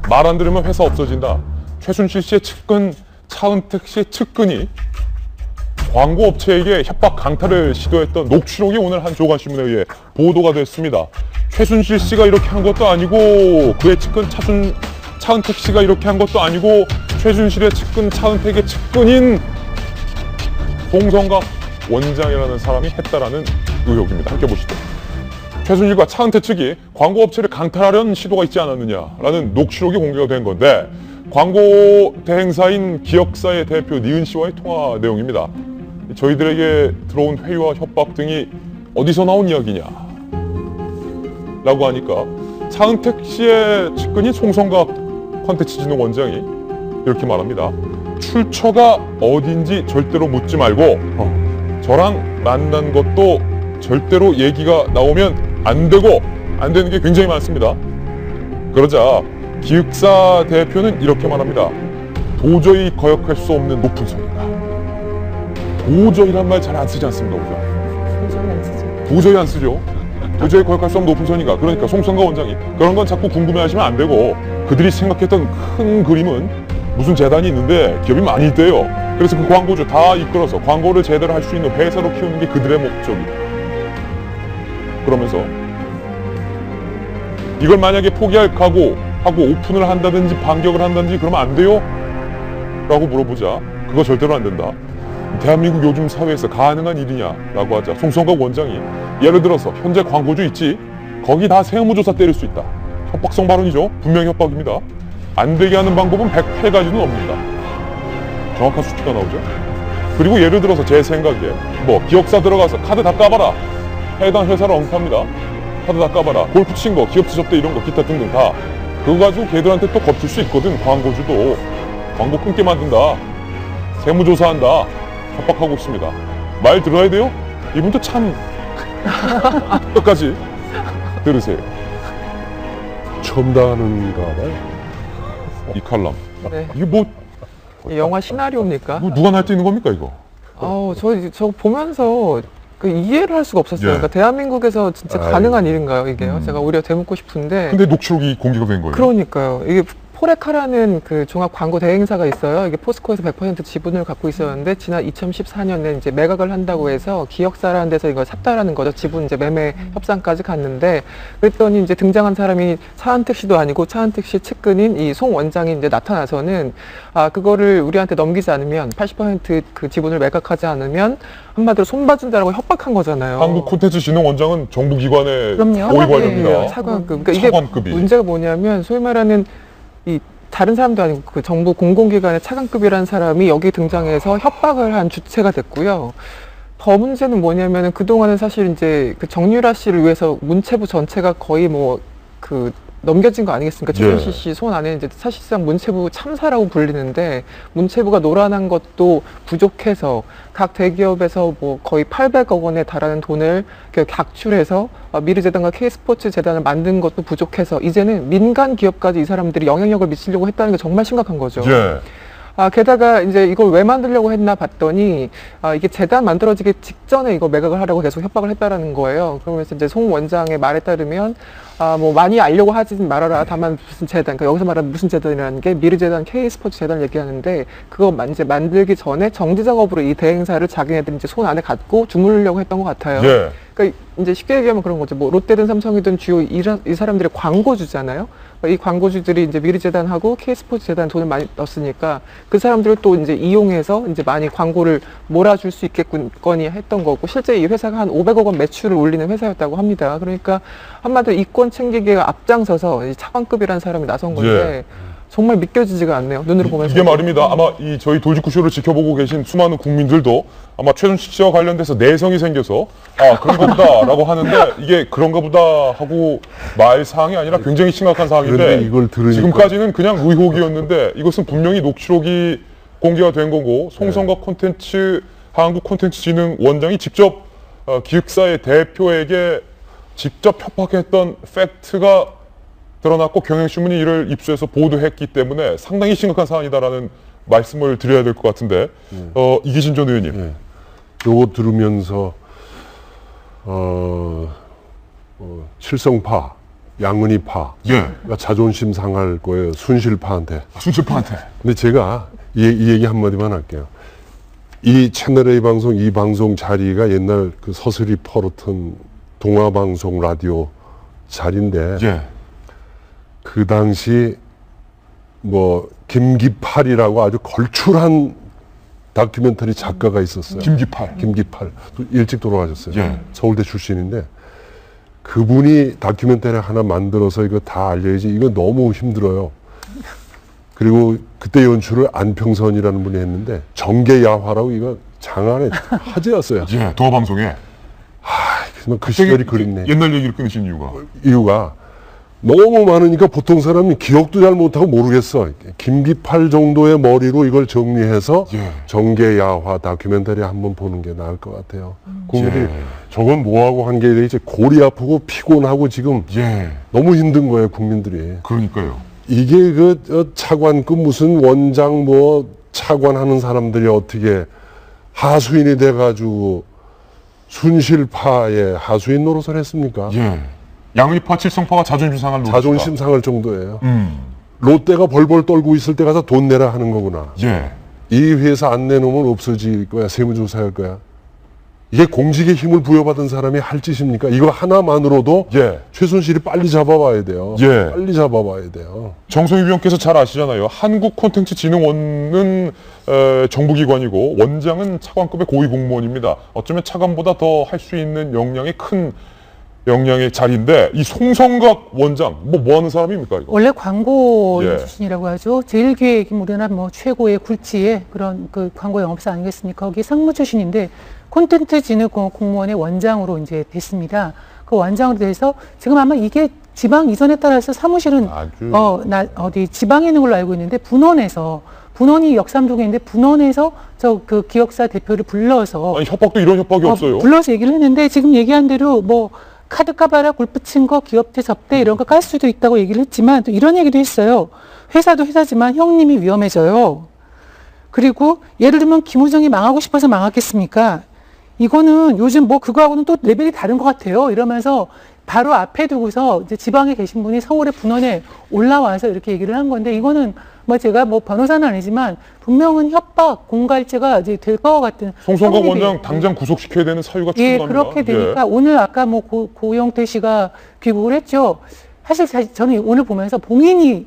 말 안 들으면 회사 없어진다. 최순실 씨의 측근 차은택 씨의 측근이 광고업체에게 협박 강탈을 시도했던 녹취록이 오늘 한 조간신문에 의해 보도가 됐습니다. 최순실 씨가 이렇게 한 것도 아니고 그의 측근 차은택 씨가 이렇게 한 것도 아니고 최순실의 측근 차은택의 측근인 송성각 원장이라는 사람이 했다라는 의혹입니다. 함께 보시죠. 최순실과 차은태 측이 광고업체를 강탈하려는 시도가 있지 않았느냐라는 녹취록이 공개가 된 건데 광고 대행사인 기억사의 대표 니은 씨와의 통화 내용입니다. 저희들에게 들어온 회유와 협박 등이 어디서 나온 이야기냐 라고 하니까 차은택 씨의 측근인 송성각 콘텐츠진흥 원장이 이렇게 말합니다. 출처가 어딘지 절대로 묻지 말고 저랑 만난 것도 절대로 얘기가 나오면 안 되고 안 되는 게 굉장히 많습니다. 그러자 기획사 대표는 이렇게 말합니다. 도저히 거역할 수 없는 높은 소리가. 도저히란 말 잘 안 쓰지 않습니까? 도저히 안 쓰죠. 도저히 거역할 수 없는 높은 소리가. 그러니까 송성각 원장이 그런 건 자꾸 궁금해하시면 안 되고 그들이 생각했던 큰 그림은 무슨 재단이 있는데 기업이 많이 있대요. 그래서 그 광고주 다 이끌어서 광고를 제대로 할 수 있는 회사로 키우는 게 그들의 목적이다. 그러면서 이걸 만약에 포기할 각오 하고 오픈을 한다든지 반격을 한다든지 그러면 안 돼요? 라고 물어보자 그거 절대로 안 된다. 대한민국 요즘 사회에서 가능한 일이냐 라고 하자 송성각 원장이 예를 들어서 현재 광고주 있지? 거기 다 세무조사 때릴 수 있다. 협박성 발언이죠. 분명히 협박입니다. 안 되게 하는 방법은 108가지는 없습니다. 정확한 수치가 나오죠. 그리고 예를 들어서 제 생각에 뭐 기업사 들어가서 카드 다 까봐라. 해당 회사를 언급합니다. 카드 다 까봐라. 골프 친 거, 기업사 접대 이런 거, 기타 등등 다. 그거 가지고 걔들한테 또 겁줄 수 있거든. 광고주도. 광고 끊게 만든다. 세무조사한다. 협박하고 있습니다. 말 들어야 돼요? 이분도 참 끝까지 들으세요. 처음 당하는가 봐요. 이 칼럼. 네. 이게 뭐 영화 시나리오입니까? 뭐 누가 날 수 있는 겁니까 이거? 저 보면서 이해를 할 수가 없었어요. 예. 그러니까 대한민국에서 진짜 가능한 일인가요, 이게요? 제가 오히려 되묻고 싶은데. 근데 녹취록이 공개가 된 거예요. 그러니까요. 이게 포레카라는 그 종합 광고 대행사가 있어요. 이게 포스코에서 100% 지분을 갖고 있었는데 지난 2014년에 이제 매각을 한다고 해서 기억사라는 데서 이걸 샀다라는 거죠. 지분 이제 매매 협상까지 갔는데 그랬더니 이제 등장한 사람이 차은택 씨도 아니고 차은택 씨 측근인 이 송 원장이 이제 나타나서는 그거를 우리한테 넘기지 않으면 80% 그 지분을 매각하지 않으면 한마디로 손봐준다라고 협박한 거잖아요. 한국 콘텐츠 진흥 원장은 정부기관의 그럼요. 고위관료입니다. 차관급. 그러니까 차관급이. 이게 문제가 뭐냐면 소위 말하는 이 다른 사람도 아니고 그 정부 공공기관의 차관급이라는 사람이 여기 등장해서 협박을 한 주체가 됐고요. 더 문제는 뭐냐면은 그동안은 사실 이제 그 정유라 씨를 위해서 문체부 전체가 거의 뭐 넘겨진 거 아니겠습니까? 최순실 씨 손 안에 이제 사실상 문체부 참사라고 불리는데 문체부가 노란한 것도 부족해서 각 대기업에서 뭐 거의 800억 원에 달하는 돈을 각출해서 미르재단과 K스포츠 재단을 만든 것도 부족해서 이제는 민간 기업까지 이 사람들이 영향력을 미치려고 했다는 게 정말 심각한 거죠. 예. 게다가 이제 이걸 왜 만들려고 했나 봤더니 이게 재단 만들어지기 직전에 이거 매각을 하려고 계속 협박을 했다라는 거예요. 그러면서 이제 송 원장의 말에 따르면 뭐 많이 알려고 하지 말아라. 다만 무슨 재단, 그러니까 여기서 말하는 무슨 재단이라는 게 미르재단, K스포츠 재단을 얘기하는데 그거 이제 만들기 전에 정지 작업으로 이 대행사를 자기네들이 이제 손 안에 갖고 주무르려고 했던 것 같아요. 예. 그러니까 이제 쉽게 얘기하면 그런 거죠. 뭐 롯데든 삼성이든 주요 이 사람들이 광고주잖아요. 이 광고주들이 이제 미르재단하고 K스포츠 재단 돈을 많이 넣었으니까 그 사람들을 또 이제 이용해서 이제 많이 광고를 몰아줄 수 있겠거니 했던 거고 실제 이 회사가 한 500억 원 매출을 올리는 회사였다고 합니다. 그러니까 한마디로 이권 챙기기에 앞장서서 이 차관급이라는 사람이 나선 건데 정말 믿겨지지가 않네요. 눈으로 보면서. 이게 말입니다. 아마 이 저희 돌직구쇼를 지켜보고 계신 수많은 국민들도 아마 최순실 씨와 관련돼서 내성이 생겨서 그런가 보다라고 하는데 이게 그런가 보다 하고 말 사항이 아니라 굉장히 심각한 사항인데 이걸 들으니까 지금까지는 그냥 의혹이었는데 이것은 분명히 녹취록이 공개가 된 거고 송성각 콘텐츠 한국 콘텐츠 진흥 원장이 직접 기획사의 대표에게 직접 협박했던 팩트가 드러났고 경향신문이 이를 입수해서 보도했기 때문에 상당히 심각한 사안이다라는 말씀을 드려야 될 것 같은데 이기진 전 의원님. 요거 들으면서 칠성파, 양은이파 자존심 상할 거예요. 순실파한테. 순실파한테. 근데 제가 이 얘기 한마디만 할게요. 이 채널A 방송, 이 방송 자리가 옛날 그 서슬이 퍼렇던 동아방송 라디오 자리인데 그 당시 뭐 김기팔이라고 아주 걸출한 다큐멘터리 작가가 있었어요. 김기팔. 일찍 돌아가셨어요. 예. 서울대 출신인데 그분이 다큐멘터리 하나 만들어서 이거 다 알려야지. 이거 너무 힘들어요. 그리고 그때 연출을 안평선이라는 분이 했는데 정계야화라고 이거 장안의 화제였어요. 예, 동아방송에. 정말 그 시절이 그립네. 옛날 얘기를 끊으신 이유가 너무 많으니까 보통 사람이 기억도 잘 못하고 모르겠어. 김기팔 정도의 머리로 이걸 정리해서 정계야화 다큐멘터리 한번 보는 게 나을 것 같아요. 국민들이 저건 뭐하고 한 게 이제 골이 아프고 피곤하고 지금 너무 힘든 거예요, 국민들이. 그러니까요. 이게 그 차관급 무슨 원장 뭐 차관하는 사람들이 어떻게 하수인이 돼가지고 순실파의 하수인 노릇을 했습니까? 양의파, 칠성파가 자존심 상할 노릇이다. 자존심 상할 정도예요. 롯데가 벌벌 떨고 있을 때 가서 돈 내라 하는 거구나. 이 회사 안 내놓으면 없어질 거야. 세무조사할 거야. 이게 공직의 힘을 부여받은 사람이 할 짓입니까? 이거 하나만으로도 최순실이 빨리 잡아봐야 돼요. 빨리 잡아봐야 돼요. 정성희 위원께서 잘 아시잖아요. 한국콘텐츠진흥원은 정부기관이고 원장은 차관급의 고위공무원입니다. 어쩌면 차관보다 더 할 수 있는 역량이 큰 역량의 자리인데 이 송성각 원장 뭐 하는 사람입니까 이거? 원래 광고 출신이라고 하죠. 제일기획이 우리나라 뭐 최고의 굴지의 그런 그 광고 영업사 아니겠습니까? 거기 상무 출신인데 콘텐츠진흥공무원의 원장으로 이제 됐습니다. 그 원장으로 돼서 지금 아마 이게 지방 이전에 따라서 사무실은 어디 지방에 있는 걸로 알고 있는데 분원이 역삼동에 있는데 분원에서 저 그 기획사 대표를 불러서 아니 협박도 이런 협박이 없어요. 불러서 얘기를 했는데 지금 얘기한 대로 뭐 카드 까봐라 골프 친 거 기업체 접대 이런 거 깔 수도 있다고 얘기를 했지만 또 이런 얘기도 했어요. 회사도 회사지만 형님이 위험해져요. 그리고 예를 들면 김우정이 망하고 싶어서 망했겠습니까? 이거는 요즘 뭐 그거하고는 또 레벨이 다른 것 같아요. 이러면서 바로 앞에 두고서 이제 지방에 계신 분이 서울의 분원에 올라와서 이렇게 얘기를 한 건데 이거는 뭐 제가 뭐 변호사는 아니지만 분명은 협박, 공갈죄가 이제 될 것 같은. 송성각 원장 당장 구속시켜야 되는 사유가 충분합니다. 그렇게 되니까 오늘 아까 뭐 고영태 씨가 귀국을 했죠. 사실 저는 오늘 보면서 봉인이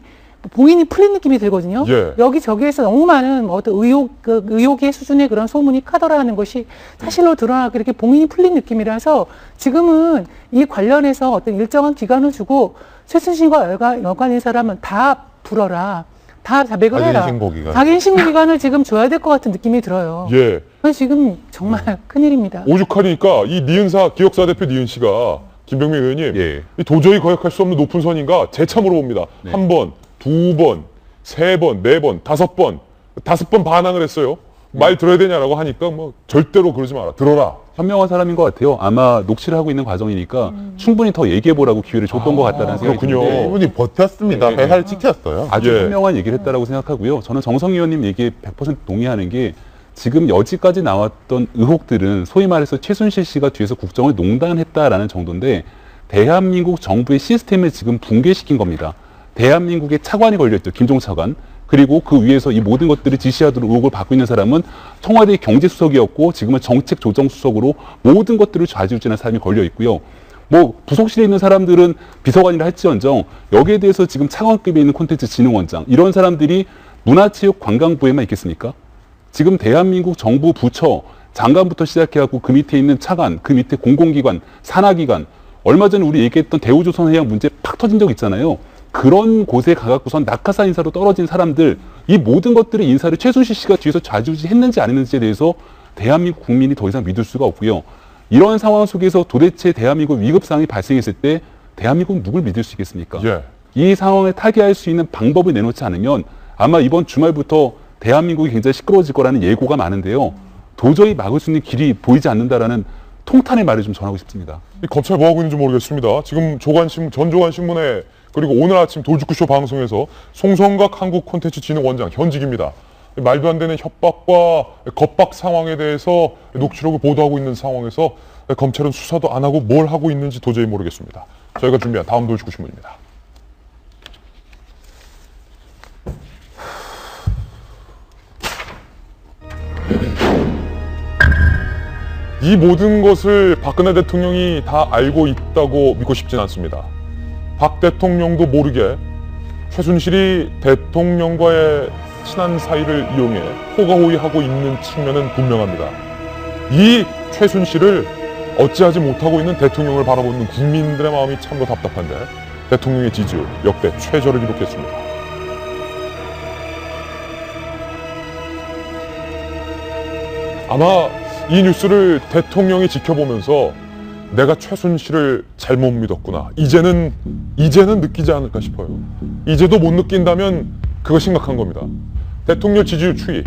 풀린 느낌이 들거든요. 여기저기에서 너무 많은 어떤 의혹의 수준의 그런 소문이 카더라하는 것이 사실로 드러나고 이렇게 봉인이 풀린 느낌이라서 지금은 이 관련해서 어떤 일정한 기간을 주고 최순실과 연관인 사람은 다 불어라. 다 자백을 해라. 자기 신고 기간을 지금 줘야 될 것 같은 느낌이 들어요. 그래서 지금 정말 큰일입니다. 오죽하니까 이 니은사 기획사 대표 니은 씨가 김병민 의원님 도저히 거역할 수 없는 높은 선인가 재차 물어봅니다. 한 번, 두 번, 세 번, 네 번, 다섯 번 반항을 했어요. 말 들어야 되냐라고 하니까 뭐 절대로 그러지 마라. 들어라. 현명한 사람인 것 같아요. 아마 녹취를 하고 있는 과정이니까 충분히 더 얘기해보라고 기회를 줬던 것 같다는 생각이 드는데 이분이 버텼습니다. 회사를 지켰어요. 아주 현명한 얘기를 했다라고 생각하고요. 저는 정성희 의원님 얘기에 100% 동의하는 게 지금 여지까지 나왔던 의혹들은 소위 말해서 최순실 씨가 뒤에서 국정을 농단했다라는 정도인데 대한민국 정부의 시스템을 지금 붕괴시킨 겁니다. 대한민국의 차관이 걸려있죠. 김종 차관. 그리고 그 위에서 이 모든 것들을 지시하도록 의혹을 받고 있는 사람은 청와대 경제수석이었고 지금은 정책조정수석으로 모든 것들을 좌지우지하는 사람이 걸려 있고요. 뭐 부속실에 있는 사람들은 비서관이라 할지언정 여기에 대해서 지금 차관급에 있는 콘텐츠진흥원장 이런 사람들이 문화체육관광부에만 있겠습니까? 지금 대한민국 정부 부처 장관부터 시작해갖고 그 밑에 있는 차관, 그 밑에 공공기관, 산하기관 얼마 전에 우리 얘기했던 대우조선해양 문제 팍 터진 적 있잖아요. 그런 곳에 가갖고선 낙하산 인사로 떨어진 사람들 이 모든 것들의 인사를 최순실 씨가 뒤에서 좌지우지했는지 안 했는지에 대해서 대한민국 국민이 더 이상 믿을 수가 없고요. 이런 상황 속에서 도대체 대한민국 위급상황이 발생했을 때 대한민국은 누굴 믿을 수 있겠습니까? 이 상황을 타개할 수 있는 방법을 내놓지 않으면 아마 이번 주말부터 대한민국이 굉장히 시끄러워질 거라는 예고가 많은데요. 도저히 막을 수 있는 길이 보이지 않는다라는 통탄의 말을 좀 전하고 싶습니다. 이 검찰 뭐 하고 있는지 모르겠습니다. 지금 전조간신문에 그리고 오늘 아침 도주쿠쇼 방송에서 송성각 한국콘텐츠진흥원장 현직입니다. 말도 안 되는 협박과 겁박 상황에 대해서 녹취록을 보도하고 있는 상황에서 검찰은 수사도 안 하고 뭘 하고 있는지 도저히 모르겠습니다. 저희가 준비한 다음 도주쿠쇼입니다. 이 모든 것을 박근혜 대통령이 다 알고 있다고 믿고 싶진 않습니다. 박 대통령도 모르게 최순실이 대통령과의 친한 사이를 이용해 호가호위하고 있는 측면은 분명합니다. 이 최순실을 어찌하지 못하고 있는 대통령을 바라보는 국민들의 마음이 참으로 답답한데 대통령의 지지율 역대 최저를 기록했습니다. 아마 이 뉴스를 대통령이 지켜보면서 내가 최순실을 잘못 믿었구나. 이제는 느끼지 않을까 싶어요. 이제도 못 느낀다면 그거 심각한 겁니다. 대통령 지지율 추이.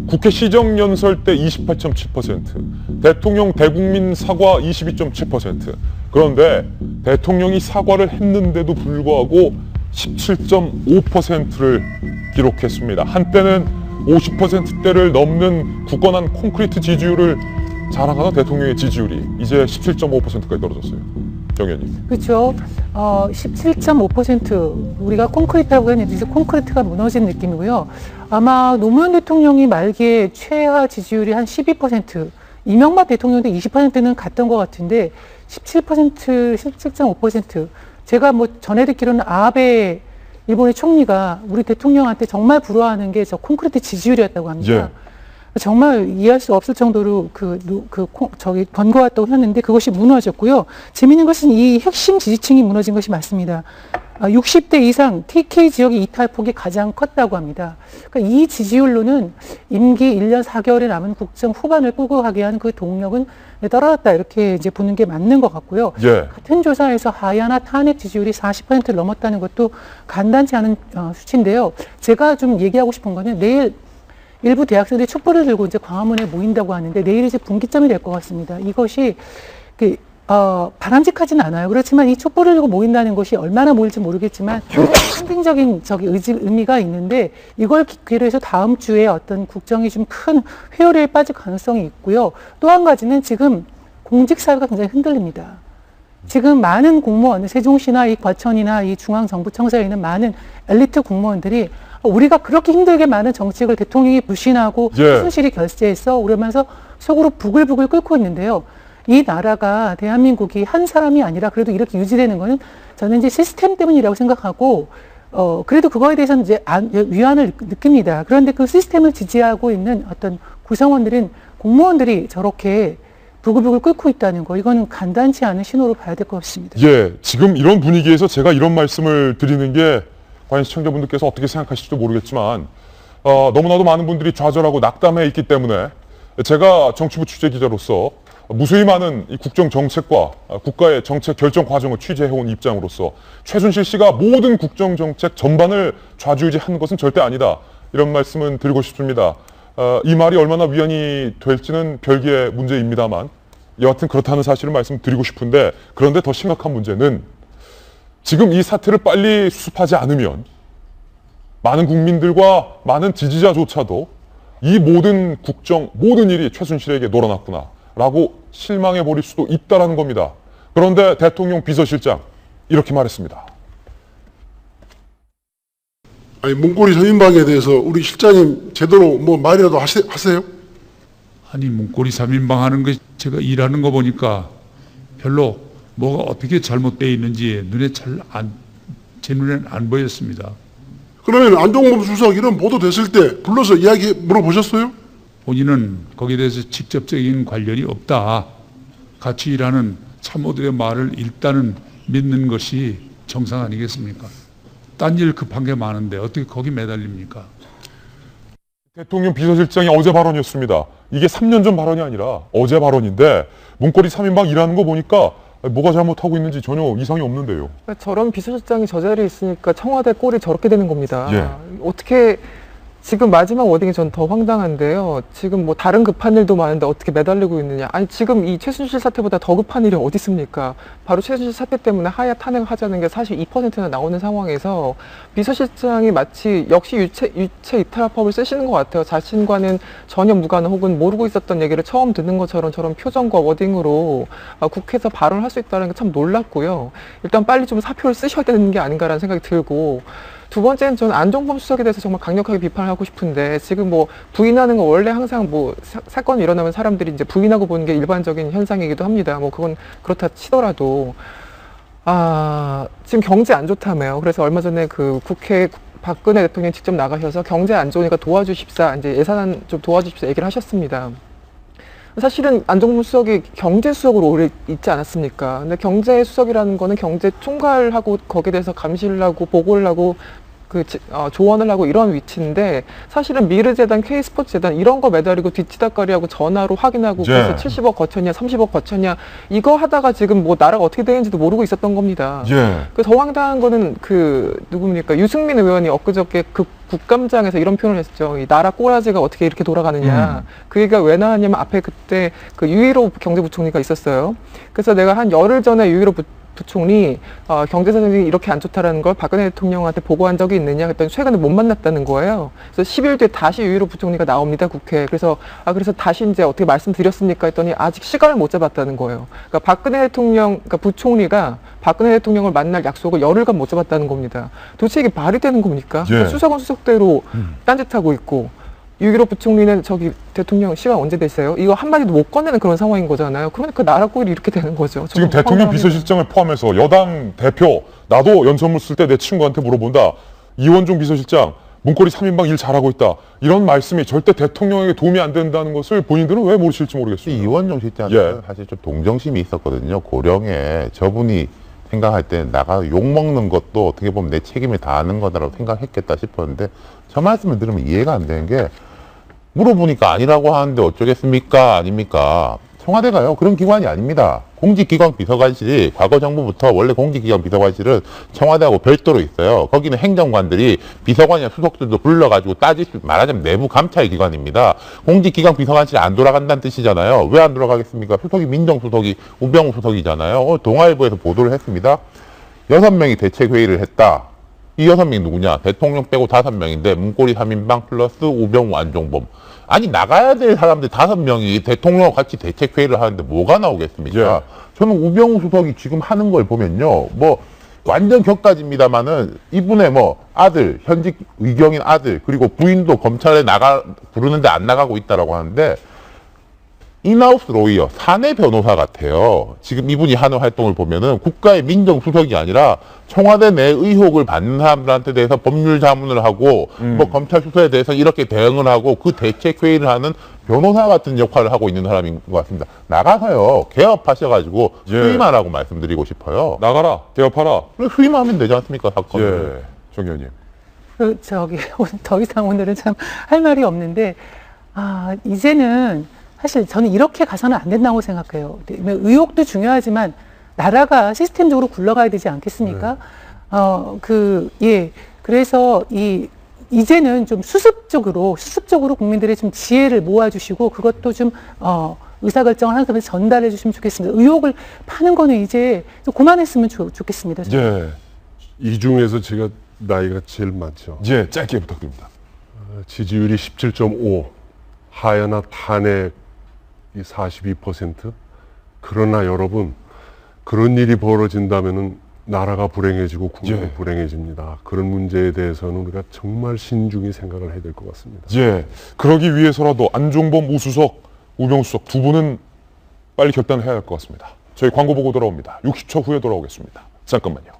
국회 시정연설 때 28.7%, 대통령 대국민 사과 22.7%. 그런데 대통령이 사과를 했는데도 불구하고 17.5%를 기록했습니다. 한때는 50%대를 넘는 굳건한 콘크리트 지지율을 자랑하는 대통령의 지지율이 이제 17.5%까지 떨어졌어요. 정현님. 그렇죠. 17.5% 우리가 콘크리트라고 했는데 이제 콘크리트가 무너진 느낌이고요. 아마 노무현 대통령이 말기에 최하 지지율이 한 12%, 이명박 대통령도 20%는 갔던 것 같은데 17%, 17.5%. 제가 뭐 전에 듣기로는 아베 일본의 총리가 우리 대통령한테 정말 부러워하는 게 저 콘크리트 지지율이었다고 합니다. 예. 정말 이해할 수 없을 정도로 번거왔다고 했는데 그것이 무너졌고요. 재미있는 것은 이 핵심 지지층이 무너진 것이 맞습니다. 60대 이상 TK 지역의 이탈폭이 가장 컸다고 합니다. 그러니까 이 지지율로는 임기 1년 4개월에 남은 국정 후반을 끌고 가게 한 그 동력은 떨어졌다 이렇게 이제 보는 게 맞는 것 같고요. 예. 같은 조사에서 하야나 탄핵 지지율이 40%를 넘었다는 것도 간단치 않은 수치인데요. 제가 좀 얘기하고 싶은 거는 내일 일부 대학생들이 촛불을 들고 이제 광화문에 모인다고 하는데 내일 이제 분기점이 될 것 같습니다. 이것이 바람직하지는 않아요. 그렇지만 이 촛불을 들고 모인다는 것이 얼마나 모일지 모르겠지만 상징적인 의미가 있는데 이걸 기회로 해서 다음 주에 어떤 국정이 좀 큰 회오리에 빠질 가능성이 있고요. 또 한 가지는 지금 공직사회가 굉장히 흔들립니다. 지금 많은 공무원, 세종시나 이 과천이나 이 중앙정부청사에 있는 많은 엘리트 공무원들이 우리가 그렇게 힘들게 많은 정책을 대통령이 불신하고 최순실이 결재했어 그러면서 속으로 부글부글 끓고 있는데요. 이 나라가 대한민국이 한 사람이 아니라 그래도 이렇게 유지되는 거는 저는 이제 시스템 때문이라고 생각하고 그래도 그거에 대해서는 이제 위안을 느낍니다. 그런데 그 시스템을 지지하고 있는 어떤 구성원들은 공무원들이 저렇게 부글부글 끓고 있다는 거 이거는 간단치 않은 신호로 봐야 될 것 같습니다. 예, 지금 이런 분위기에서 제가 이런 말씀을 드리는 게 과연 시청자분들께서 어떻게 생각하실지도 모르겠지만 너무나도 많은 분들이 좌절하고 낙담해 있기 때문에 제가 정치부 취재기자로서 무수히 많은 이 국정정책과 국가의 정책 결정 과정을 취재해온 입장으로서 최순실 씨가 모든 국정정책 전반을 좌지우지하는 것은 절대 아니다. 이런 말씀은 드리고 싶습니다. 이 말이 얼마나 위안이 될지는 별개의 문제입니다만 여하튼 그렇다는 사실을 말씀드리고 싶은데 그런데 더 심각한 문제는 지금 이 사태를 빨리 수습하지 않으면 많은 국민들과 많은 지지자조차도 이 모든 모든 일이 최순실에게 놀아났구나 라고 실망해 버릴 수도 있다는 겁니다. 그런데 대통령 비서실장 이렇게 말했습니다. 아니 문고리 3인방에 대해서 우리 실장님 제대로 뭐 말이라도 하세요? 아니 문고리 3인방 하는 거 제가 일하는 거 보니까 별로 뭐가 어떻게 잘못되어 있는지 제 눈에는 안 보였습니다. 그러면 안종범 수석 이런 보도 됐을 때 불러서 이야기 물어보셨어요? 본인은 거기에 대해서 직접적인 관련이 없다. 같이 일하는 참모들의 말을 일단은 믿는 것이 정상 아니겠습니까? 딴 일 급한 게 많은데 어떻게 거기 매달립니까? 대통령 비서실장이 어제 발언이었습니다. 이게 3년 전 발언이 아니라 어제 발언인데 문고리 3인방 일하는 거 보니까 뭐가 잘못하고 있는지 전혀 이상이 없는데요. 저런 비서실장이 저 자리에 있으니까 청와대 꼴이 저렇게 되는 겁니다. 예. 어떻게 지금 마지막 워딩이 전 더 황당한데요. 지금 뭐 다른 급한 일도 많은데 어떻게 매달리고 있느냐. 아니 지금 이 최순실 사태보다 더 급한 일이 어디 있습니까? 바로 최순실 사태 때문에 하야 탄핵을 하자는 게 사실 2%나 나오는 상황에서 비서실장이 마치 역시 유체 이탈법을 쓰시는 것 같아요. 자신과는 전혀 무관한 혹은 모르고 있었던 얘기를 처음 듣는 것처럼 저런 표정과 워딩으로 국회에서 발언을 할 수 있다는 게 참 놀랍고요. 일단 빨리 좀 사표를 쓰셔야 되는 게 아닌가라는 생각이 들고 두 번째는 저는 안종범 수석에 대해서 정말 강력하게 비판을 하고 싶은데 지금 뭐 부인하는 거 원래 항상 뭐 사건이 일어나면 사람들이 이제 부인하고 보는 게 일반적인 현상이기도 합니다. 뭐 그건 그렇다 치더라도 지금 경제 안 좋다며요. 그래서 얼마 전에 그 국회 박근혜 대통령이 직접 나가셔서 경제 안 좋으니까 도와주십사, 이제 예산 좀 도와주십사 얘기를 하셨습니다. 사실은 안종범 수석이 경제수석으로 오래 있지 않았습니까? 근데 경제수석이라는 거는 경제 총괄하고 거기에 대해서 감시를 하고 보고를 하고 조언을 하고 이런 위치인데 사실은 미르재단, K스포츠재단 이런 거 매달리고 뒤치다거리하고 전화로 확인하고 그래서 70억 거쳤냐 30억 거쳤냐 이거 하다가 지금 뭐 나라가 어떻게 되는지도 모르고 있었던 겁니다. 더 황당한 거는 누굽니까? 유승민 의원이 엊그저께 국감장에서 이런 표현을 했죠. 이 나라 꼬라지가 어떻게 이렇게 돌아가느냐. 그 얘기가 왜 나왔냐면 앞에 그때 유일호 경제부총리가 있었어요. 그래서 내가 한 열흘 전에 유일호 부총리 경제 사정이 이렇게 안 좋다라는 걸 박근혜 대통령한테 보고한 적이 있느냐 했더니 최근에 못 만났다는 거예요. 그래서 10일 뒤에 다시 유일호 부총리가 나옵니다, 국회에. 그래서 다시 이제 어떻게 말씀드렸습니까 했더니 아직 시간을 못 잡았다는 거예요. 그러니까 박근혜 대통령, 그러니까 부총리가 박근혜 대통령을 만날 약속을 열흘간 못 잡았다는 겁니다. 도대체 이게 말이 되는 겁니까? 수석은 수석대로 딴짓하고 있고 유일호 부총리는 저기 대통령 시간 언제 되세요? 이거 한마디도 못 꺼내는 그런 상황인 거잖아요. 그러니까 나라 꼴이 이렇게 되는 거죠. 지금 대통령 비서실장을 포함해서 여당 대표, 나도 연설문 쓸 때 내 친구한테 물어본다. 이원종 비서실장, 문고리 3인방 일 잘하고 있다. 이런 말씀이 절대 대통령에게 도움이 안 된다는 것을 본인들은 왜 모르실지 모르겠어요. 이원종 실장은 사실 좀 동정심이 있었거든요. 고령에 저분이 생각할 때 나가 욕먹는 것도 어떻게 보면 내 책임을 다하는 거다라고 생각했겠다 싶었는데 저 말씀을 들으면 이해가 안 되는 게 물어보니까 아니라고 하는데 어쩌겠습니까? 아닙니까? 청와대가요. 그런 기관이 아닙니다. 공직기관 비서관실이 과거 정부부터 원래 공직기관 비서관실은 청와대하고 별도로 있어요. 거기는 행정관들이 비서관이나 수석들도 불러가지고 말하자면 내부 감찰 기관입니다. 공직기관 비서관실이 안 돌아간다는 뜻이잖아요. 왜 안 돌아가겠습니까? 수석이 민정수석이 우병우 수석이잖아요. 동아일보에서 보도를 했습니다. 6명이 대책회의를 했다. 이 6명이 누구냐? 대통령 빼고 5명인데 문고리 3인방 플러스 우병우, 안종범. 아니 나가야 될 사람들 5명이 대통령과 같이 대책회의를 하는데 뭐가 나오겠습니까? 저는 우병우 수석이 지금 하는 걸 보면요. 뭐 완전 격가집니다마는 이분의 아들, 현직 의경인 아들 그리고 부인도 검찰에 부르는데 안 나가고 있다라고 하는데 인하우스 로이어, 사내 변호사 같아요. 지금 이분이 하는 활동을 보면은 국가의 민정수석이 아니라 청와대 내 의혹을 받는 사람들한테 대해서 법률 자문을 하고 검찰 수사에 대해서 이렇게 대응을 하고 그 대책회의를 하는 변호사 같은 역할을 하고 있는 사람인 것 같습니다. 나가서요. 개업하셔가지고 수임하라고 말씀드리고 싶어요. 나가라. 개업하라. 수임하면 되지 않습니까? 사건을. 정 의원님. 더 이상 오늘은 참 할 말이 없는데 이제는 사실 저는 이렇게 가서는 안 된다고 생각해요. 의혹도 중요하지만 나라가 시스템적으로 굴러가야 되지 않겠습니까? 그래서 이제는 좀 수습적으로 국민들의 좀 지혜를 모아주시고 그것도 좀 의사결정을 하는 사람한테 전달해 주시면 좋겠습니다. 의혹을 파는 거는 이제 좀 그만했으면 좋겠습니다. 이 중에서 제가 나이가 제일 많죠. 짧게 부탁드립니다. 지지율이 17.5, 하야나 탄핵 42%. 그러나 여러분, 그런 일이 벌어진다면은 나라가 불행해지고 국민이 불행해집니다. 그런 문제에 대해서는 우리가 정말 신중히 생각을 해야 될 것 같습니다. 그러기 위해서라도 안종범 우수석, 우병우 수석 두 분은 빨리 결단을 해야 할 것 같습니다. 저희 광고 보고 돌아옵니다. 60초 후에 돌아오겠습니다. 잠깐만요.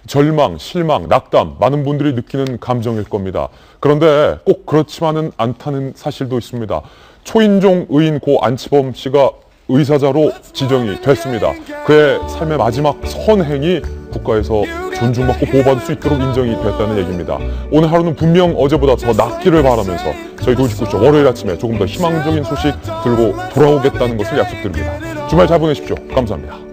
절망, 실망, 낙담 많은 분들이 느끼는 감정일 겁니다. 그런데 꼭 그렇지만은 않다는 사실도 있습니다. 초인종 의인 고 안치범 씨가 의사자로 지정이 됐습니다. 그의 삶의 마지막 선행이 국가에서 존중받고 보호받을 수 있도록 인정이 됐다는 얘기입니다. 오늘 하루는 분명 어제보다 더 낫기를 바라면서 저희 도시구쇼 월요일 아침에 조금 더 희망적인 소식 들고 돌아오겠다는 것을 약속드립니다. 주말 잘 보내십시오. 감사합니다.